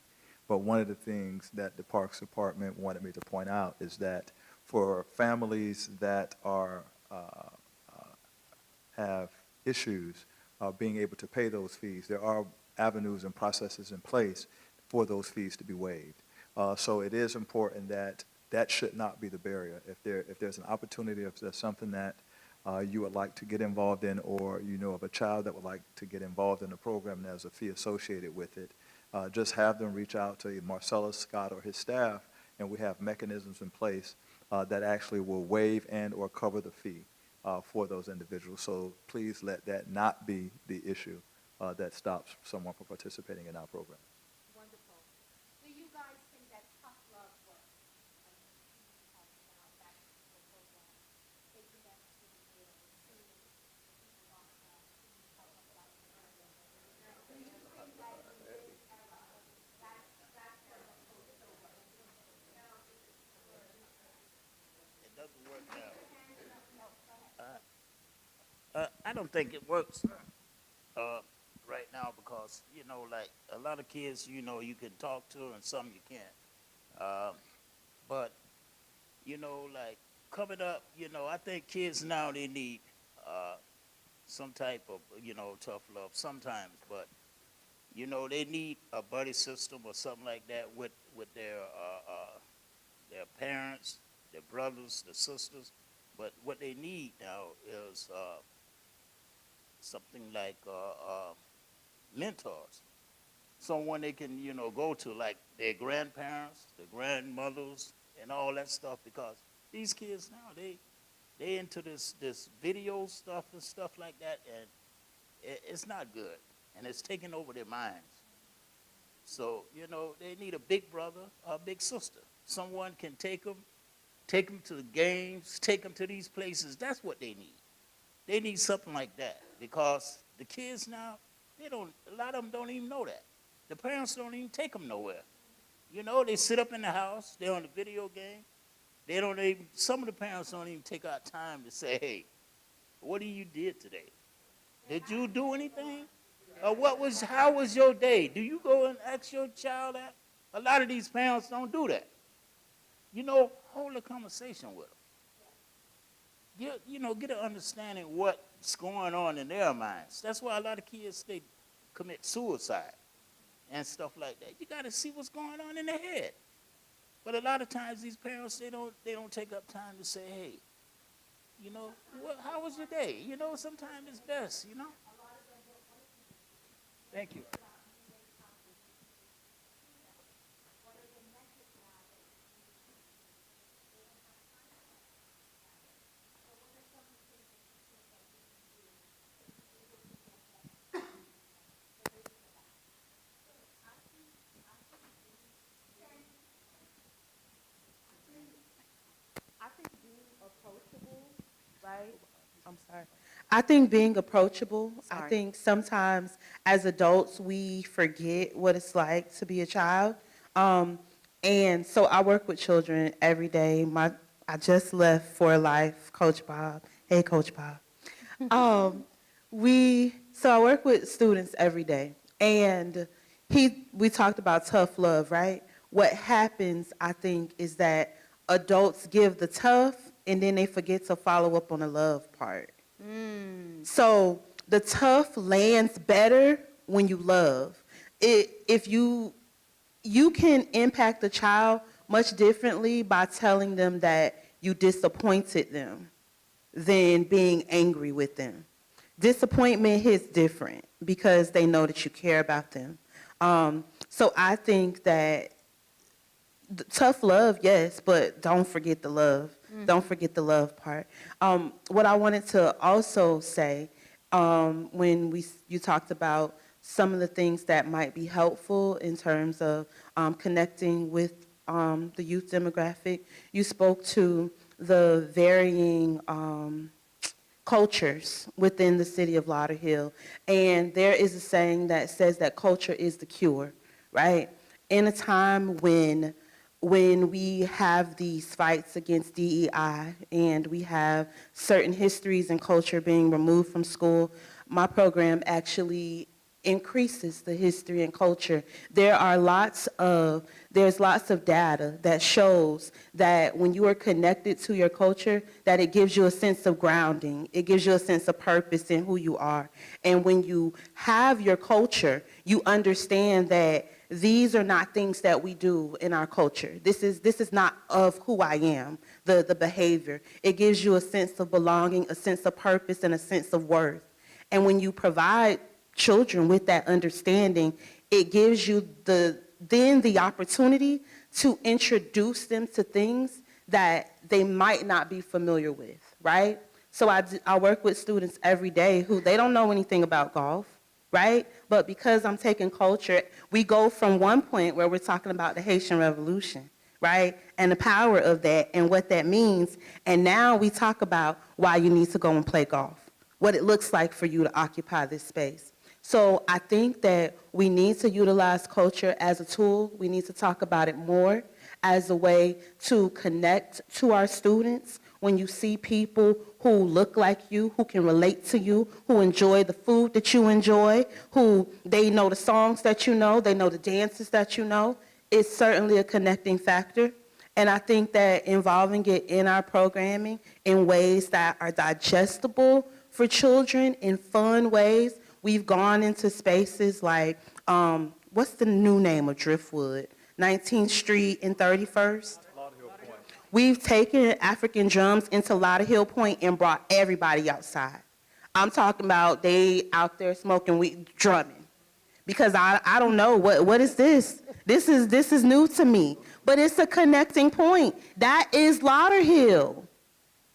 But one of the things that the Parks Department wanted me to point out is that for families that are have issues being able to pay those fees, there are avenues and processes in place for those fees to be waived. So it is important that that should not be the barrier. If there's an opportunity, if there's something that you would like to get involved in, or you know of a child that would like to get involved in the program and there's a fee associated with it, just have them reach out to either Marcellus, Scott, or his staff, and we have mechanisms in place that actually will waive and or cover the fee for those individuals. So please let that not be the issue that stops someone from participating in our program. Wonderful. Do you guys think that tough love works? Like you talked about that particular program, taking them to the jail, seeing the people locked up, seeing tough love about the area. Do you think that in this era, that approach will work? It doesn't work now. I don't think it works right now because, you know, like a lot of kids, you know, you can talk to and some you can't. But, you know, like coming up, you know, I think kids now, they need some type of, you know, tough love sometimes. But, you know, they need a buddy system or something like that with their parents, their brothers, their sisters. But what they need now is something like mentors, someone they can, you know, go to, like their grandparents, their grandmothers, and all that stuff. Because these kids now, they into this video stuff and stuff like that, and it's not good, and it's taking over their minds. So, you know, they need a big brother or a big sister. Someone can take them to the games, take them to these places. That's what they need. They need something like that, because the kids now, a lot of them don't even know that. The parents don't even take them nowhere. You know, they sit up in the house, they're on the video game. Some of the parents don't even take out time to say, hey, what you did today? Did you do anything? How was your day? Do you go and ask your child that? A lot of these parents don't do that. You know, hold a conversation with them. get an understanding what's going on in their minds. That's why a lot of kids, they commit suicide and stuff like that. You got to see what's going on in their head. But a lot of times these parents, they don't take up time to say, hey, how was your day? Sometimes it's best, Thank you. Right? I'm sorry. I think being approachable, I Sorry. think sometimes as adults, we forget what it's like to be a child. And so I work with children every day. I just left for life, Coach Bob. Hey, Coach Bob. So I work with students every day, and we talked about tough love, right? What happens, I think, is that adults give the tough, and then they forget to follow up on the love part. So the tough lands better when you love. If you can impact the child much differently by telling them that you disappointed them than being angry with them. Disappointment hits different because they know that you care about them. So I think that tough love, yes, but don't forget the love. Don't forget the love part. What I wanted to also say, when you talked about some of the things that might be helpful in terms of connecting with the youth demographic, you spoke to the varying cultures within the city of Lauderhill. And there is a saying that says that culture is the cure, right? In a time when we have these fights against DEI and we have certain histories and culture being removed from school, my program actually increases the history and culture. There's lots of data that shows that when you are connected to your culture, that it gives you a sense of grounding. It gives you a sense of purpose in who you are. And when you have your culture, you understand that these are not things that we do in our culture. This is not of who I am, the behavior. It gives you a sense of belonging, a sense of purpose, and a sense of worth. And when you provide children with that understanding, it gives you then the opportunity to introduce them to things that they might not be familiar with, right? So I work with students every day who they don't know anything about golf, right? But because I'm taking culture, we go from one point where we're talking about the Haitian Revolution, right? And the power of that and what that means. And now we talk about why you need to go and play golf, what it looks like for you to occupy this space. So I think that we need to utilize culture as a tool. We need to talk about it more as a way to connect to our students. When you see people who look like you, who can relate to you, who enjoy the food that you enjoy, who they know the songs that you know, they know the dances that you know, it's certainly a connecting factor. And I think that involving it in our programming in ways that are digestible for children in fun ways. We've gone into spaces like, what's the new name of Driftwood? 19th Street and 31st? We've taken African drums into Lauderhill Point and brought everybody outside. I'm talking about they out there smoking weed, drumming. Because I don't know, what is this? This is new to me. But it's a connecting point. That is Lauderhill.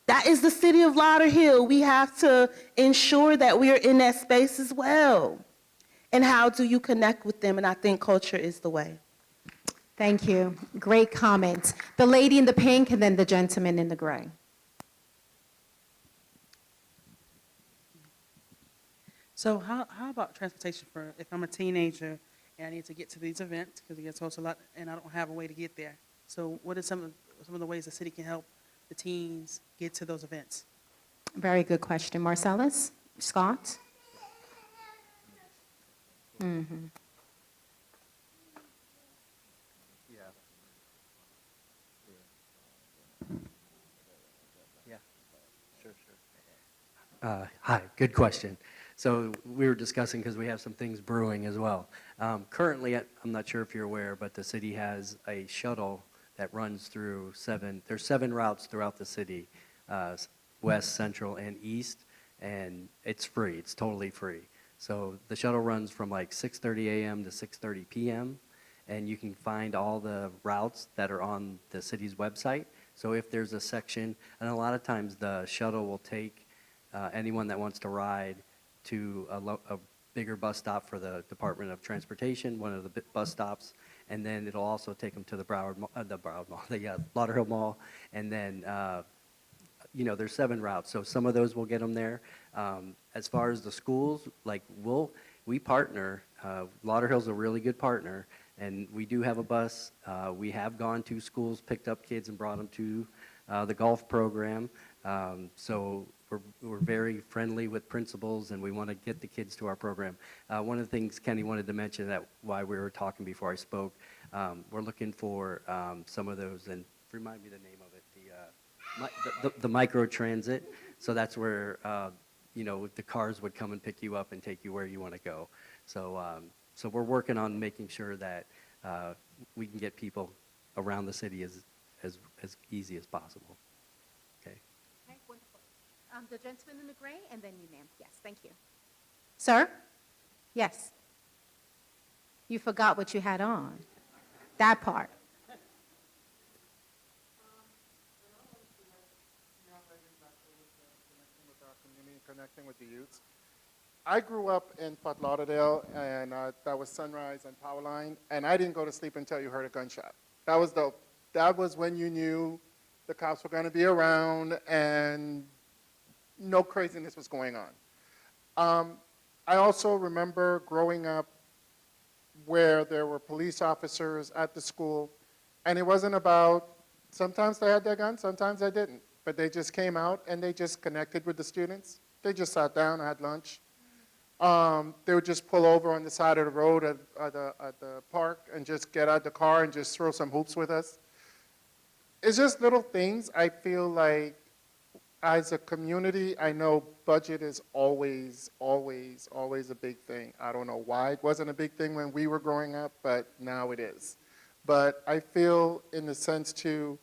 That is the city of Lauderhill. We have to ensure that we are in that space as well. And how do you connect with them? And I think culture is the way. Thank you. Great comments. The lady in the pink and then the gentleman in the gray. So how about transportation for if I'm a teenager and I need to get to these events because it gets hosts a lot and I don't have a way to get there? So what are some of the ways the city can help the teens get to those events? Very good question. Marcellus? Scott? Mm-hmm. Yeah, sure. Hi, good question. So we were discussing because we have some things brewing as well. Currently, I'm not sure if you're aware, but the city has a shuttle that runs through there's 7 routes throughout the city, west, central, and east, and it's free. It's totally free. So the shuttle runs from like 6:30 a.m. to 6:30 p.m., and you can find all the routes that are on the city's website. So if there's a section, and a lot of times the shuttle will take anyone that wants to ride to a bigger bus stop for the Department of Transportation, one of the bus stops, and then it'll also take them to the Lauderhill Mall, and then there's 7 routes, so some of those will get them there. As far as the schools, like we partner. Lauderhill's a really good partner, and we do have a bus. We have gone to schools, picked up kids, and brought them to the golf program. So we're very friendly with principals, and we want to get the kids to our program. One of the things Kenny wanted to mention, that why we were talking before I spoke, we're looking for some of those, and remind me the name of it, the micro transit. So that's where the cars would come and pick you up and take you where you want to go. So we're working on making sure that we can get people around the city as easy as possible. Okay. Okay, wonderful. The gentleman in the gray, and then you, ma'am. Yes, thank you. Sir? Yes. You forgot what you had on. That part. Connecting with the youths. I grew up in Fort Lauderdale, and that was Sunrise and Powerline, and I didn't go to sleep until you heard a gunshot. That was when you knew the cops were going to be around and no craziness was going on. I also remember growing up where there were police officers at the school, and it wasn't about, sometimes they had their guns, sometimes they didn't, but they just came out and they just connected with the students. They just sat down, had lunch. They would just pull over on the side of the road at the park and just get out the car and just throw some hoops with us. It's just little things. I feel like as a community, I know budget is always, always, always a big thing. I don't know why it wasn't a big thing when we were growing up, but now it is. But I feel in the sense to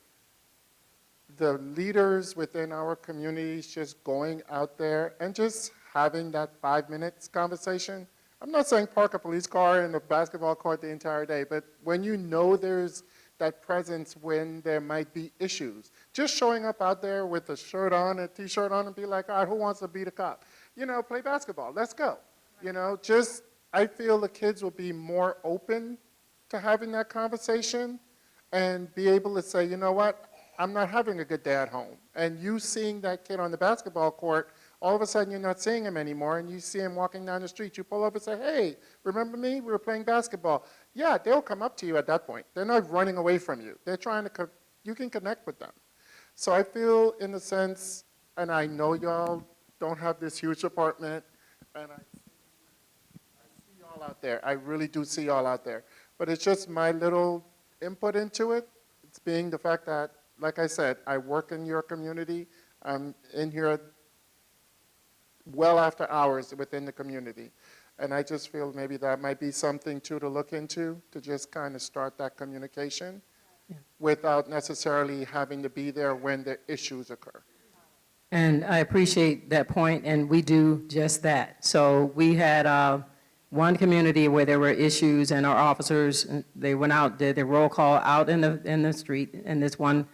the leaders within our communities just going out there and just having that 5 minutes conversation. I'm not saying park a police car in a basketball court the entire day, but when you know there's that presence when there might be issues, just showing up out there with a shirt on, a t-shirt on, and be like, all right, who wants to beat a cop? Play basketball, let's go. I feel the kids will be more open to having that conversation and be able to say, you know what, I'm not having a good day at home. And you seeing that kid on the basketball court, all of a sudden you're not seeing him anymore, and you see him walking down the street, you pull over and say, hey, remember me? We were playing basketball. Yeah, they'll come up to you at that point. They're not running away from you. They're trying to, you can connect with them. So I feel in the sense, and I know y'all don't have this huge apartment, and I see y'all out there. I really do see y'all out there. But it's just my little input into it. It's being the fact that, like I said, I work in your community. I'm in here well after hours within the community. And I just feel maybe that might be something too to look into, to just kind of start that communication without necessarily having to be there when the issues occur. And I appreciate that point, and we do just that. So we had one community where there were issues, and our officers, they went out, did their roll call out in the street in this one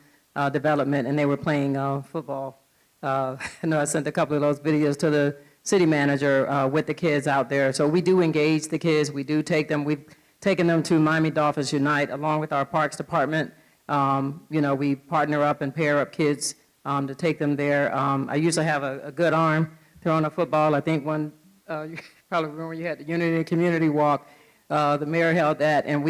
development, and they were playing football. I know I sent a couple of those videos to the city manager with the kids out there. So we do engage the kids. We do take them. We've taken them to Miami Dolphins Unite along with our Parks Department. We partner up and pair up kids to take them there. I usually have a good arm throwing a football. I think one, you probably remember you had the Unity Community Walk. The mayor held that, and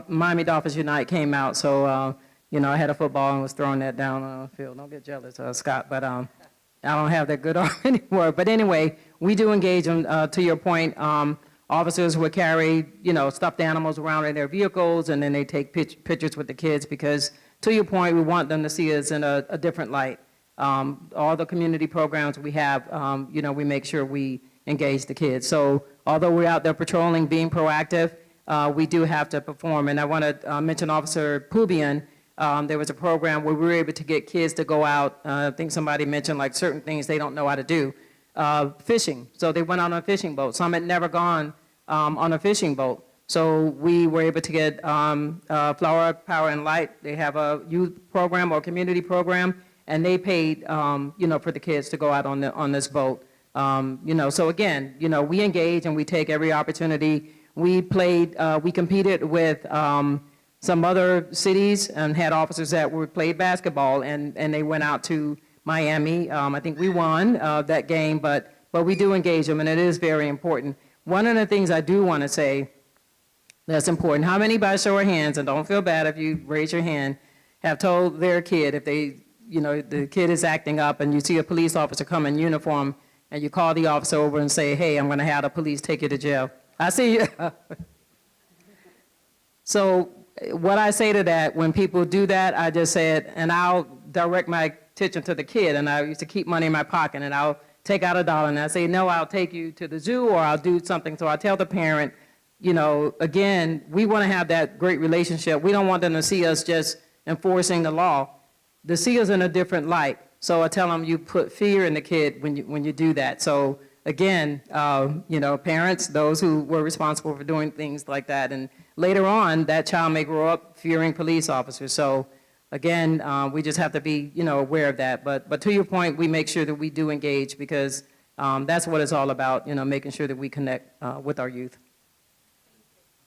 Miami Dolphins Unite came out. So I had a football and was throwing that down on the field. Don't get jealous, Scott, but I don't have that good arm anymore. But anyway, we do engage them. To your point, officers would carry, stuffed animals around in their vehicles, and then they take pictures with the kids because, to your point, we want them to see us in a different light. All the community programs we have, we make sure we engage the kids. So although we're out there patrolling, being proactive, we do have to perform. And I want to mention Officer Pubian. There was a program where we were able to get kids to go out. I think somebody mentioned like certain things they don't know how to do. Fishing. So they went out on a fishing boat. Some had never gone on a fishing boat. So we were able to get Flower, Power, and Light. They have a youth program or community program, and they paid, for the kids to go out on this boat. So again, we engage and we take every opportunity. We competed with some other cities and had officers that played basketball, and they went out to Miami. I think we won that game, but we do engage them, and it is very important. One of the things I do want to say that's important, how many, by show of hands, and don't feel bad if you raise your hand, have told their kid if they, the kid is acting up and you see a police officer come in uniform and you call the officer over and say, hey, I'm going to have the police take you to jail. I see you. So what I say to that, when people do that, I just said, and I'll direct my attention to the kid, and I used to keep money in my pocket, and I'll take out $1, and I say, no, I'll take you to the zoo, or I'll do something. So I tell the parent, again, we want to have that great relationship. We don't want them to see us just enforcing the law. They see us in a different light. So I tell them, you put fear in the kid when you do that. So again, parents, those who were responsible for doing things like that, and later on, that child may grow up fearing police officers. So again, we just have to be, aware of that. But to your point, we make sure that we do engage, because that's what it's all about, making sure that we connect with our youth.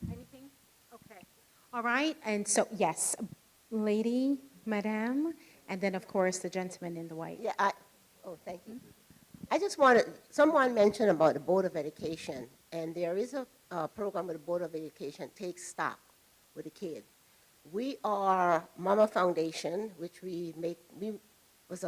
Anything? Okay. All right, and so, yes, lady, madame, and then, of course, the gentleman in the white. Yeah, thank you. I just wanted, someone mentioned about the Board of Education, and there is a program with the Board of Education, Take Stock with the kid. We are Mama Foundation, which it's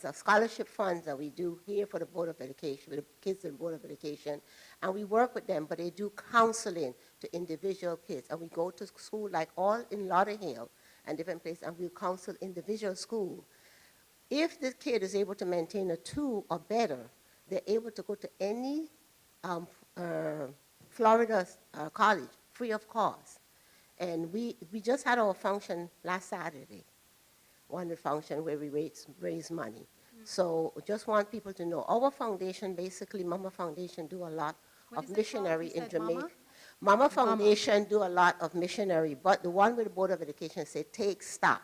a scholarship fund that we do here for the Board of Education, with the kids in the Board of Education, and we work with them, but they do counseling to individual kids, and we go to school like all in Lauderhill and different places, and we counsel individual school. If the kid is able to maintain a 2 or better, they're able to go to any Florida college free of cost. And we just had our function last Saturday, one function where we raise money. So just want people to know, our foundation, basically Mama Foundation, do a lot of missionary in Jamaica. Mama Foundation do a lot of missionary, but the one with the Board of Education said take stock.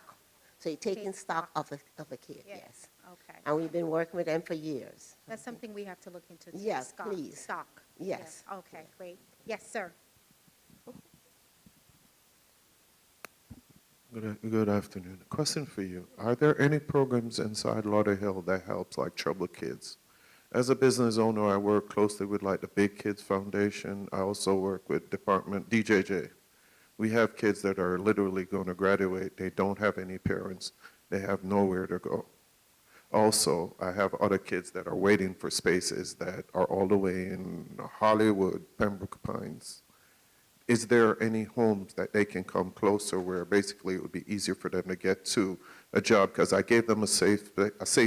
So you're taking stock of a kid, yes. Okay. And we've been working with them for years. That's something we have to look into. Yes, please. Stock. Yes. Okay, great. Yes, sir. Good afternoon. A question for you. Are there any programs inside Lauderhill that helps like troubled kids? As a business owner, I work closely with like the Big Kids Foundation. I also work with Department DJJ. We have kids that are literally going to graduate. They don't have any parents. They have nowhere to go. Also, I have other kids that are waiting for spaces that are all the way in Hollywood, Pembroke Pines. Is there any homes that they can come closer where basically it would be easier for them to get to a job? Because I gave them a safe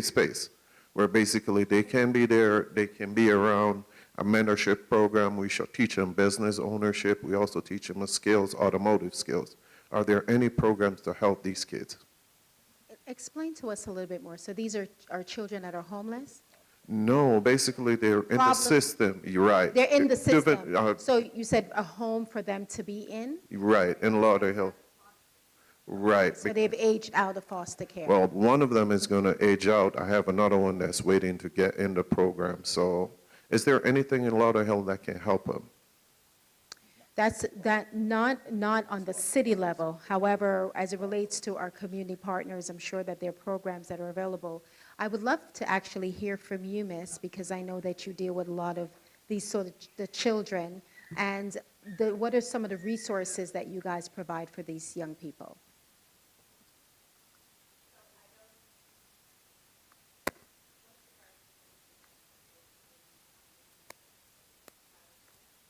space where basically they can be there, they can be around. A mentorship program, we shall teach them business ownership. We also teach them skills, automotive skills. Are there any programs to help these kids? Explain to us a little bit more. So these are children that are homeless? No, basically they're in the system. You're right. They're in the system. So you said a home for them to be in? Right, in Lauderhill. Right. So they've aged out of foster care. Well, one of them is going to age out. I have another one that's waiting to get in the program. So is there anything in Lauderhill that can help them? That's not on the city level. However, as it relates to our community partners, I'm sure that there are programs that are available. I would love to actually hear from you, Miss, because I know that you deal with a lot of these sort of the children. And what are some of the resources that you guys provide for these young people?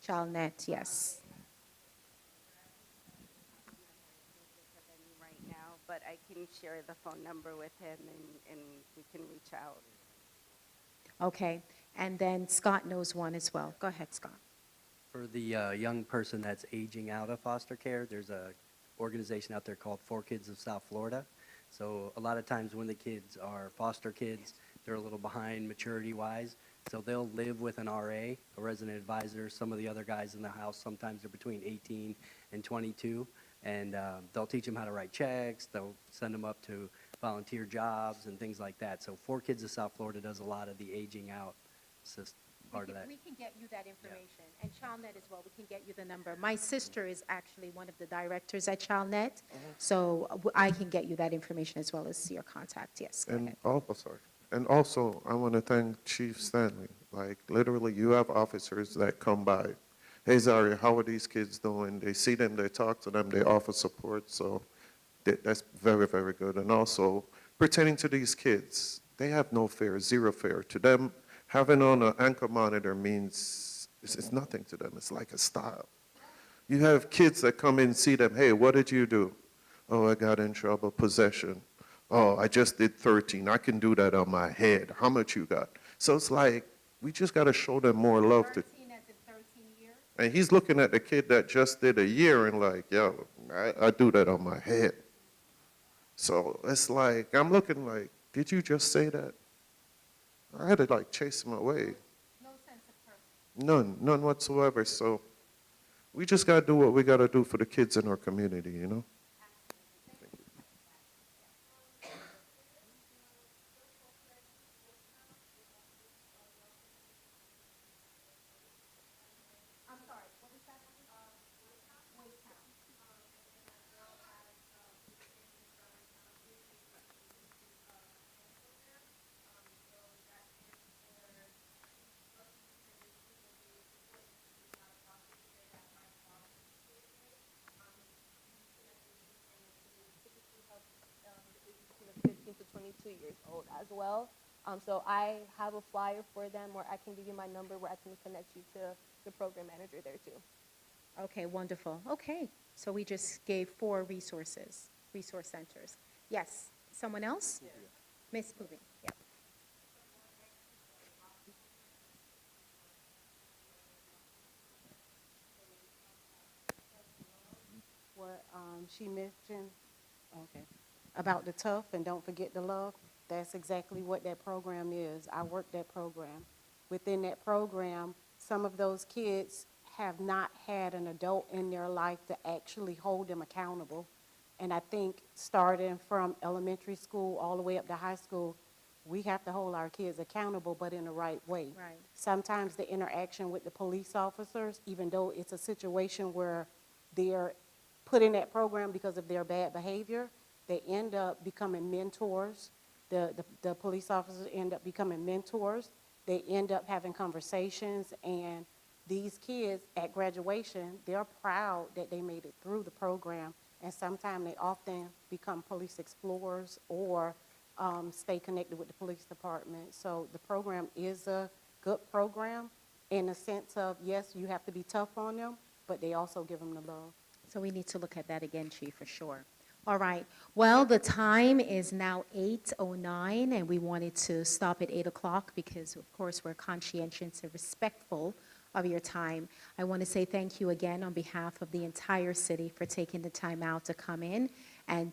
ChildNet, yes. Right now, but I can share the phone number with him and we can reach out. Okay, and then Scott knows one as well. Go ahead, Scott. For the young person that's aging out of foster care, there's a organization out there called 4Kids of South Florida. So a lot of times when the kids are foster kids, they're a little behind maturity-wise. So they'll live with an RA, a resident advisor. Some of the other guys in the house, sometimes they're between 18 and 22. And they'll teach them how to write checks. They'll send them up to volunteer jobs and things like that. So 4Kids of South Florida does a lot of the aging out part of that. We can get you that information, and ChildNet as well, we can get you the number. My sister is actually one of the directors at ChildNet, so I can get you that information as well as your contact, yes, go ahead. And also, I want to thank Chief Stanley. Like, literally, you have officers that come by. Hey, Zaria, how are these kids doing? They see them, they talk to them, they offer support, so that's very, very good. And also, pertaining to these kids, they have no fear, zero fear. To them, having on an ankle monitor means it's nothing to them. It's like a style. You have kids that come in and see them, hey, what did you do? Oh, I got in trouble, possession. Oh, I just did 13. I can do that on my head. How much you got? So it's like, we just got to show them more love. 13 as in 13 years? And he's looking at the kid that just did a year and like, yo, I do that on my head. So it's like, I'm looking like, did you just say that? I had to like chase him away. No sense of purpose. None whatsoever. So we just got to do what we got to do for the kids in our community, you know? I'm sorry, what was that? Waytown. The 15 to 22 years old as well. So I have a flyer for them, or I can give you my number where I can connect you to the program manager there too. Okay, wonderful. Okay, so we just gave 4 resource centers. Yes, someone else? Miss Pubi, yep. What she mentioned, okay, about the tough and don't forget the love, that's exactly what that program is. I work that program. Within that program, some of those kids have not had an adult in their life to actually hold them accountable. And I think starting from elementary school all the way up to high school, we have to hold our kids accountable, but in the right way. Right. Sometimes the interaction with the police officers, even though it's a situation where they're put in that program because of their bad behavior, they end up becoming mentors. The police officers end up becoming mentors. They end up having conversations, and these kids at graduation, they're proud that they made it through the program, and sometimes they often become police explorers or stay connected with the police department. So the program is a good program in the sense of, yes, you have to be tough on them, but they also give them the love. So we need to look at that again, Chief, for sure. All right. Well, the time is now 8:09, and we wanted to stop at 8 o'clock because, of course, we're conscientious and respectful of your time. I want to say thank you again on behalf of the entire city for taking the time out to come in and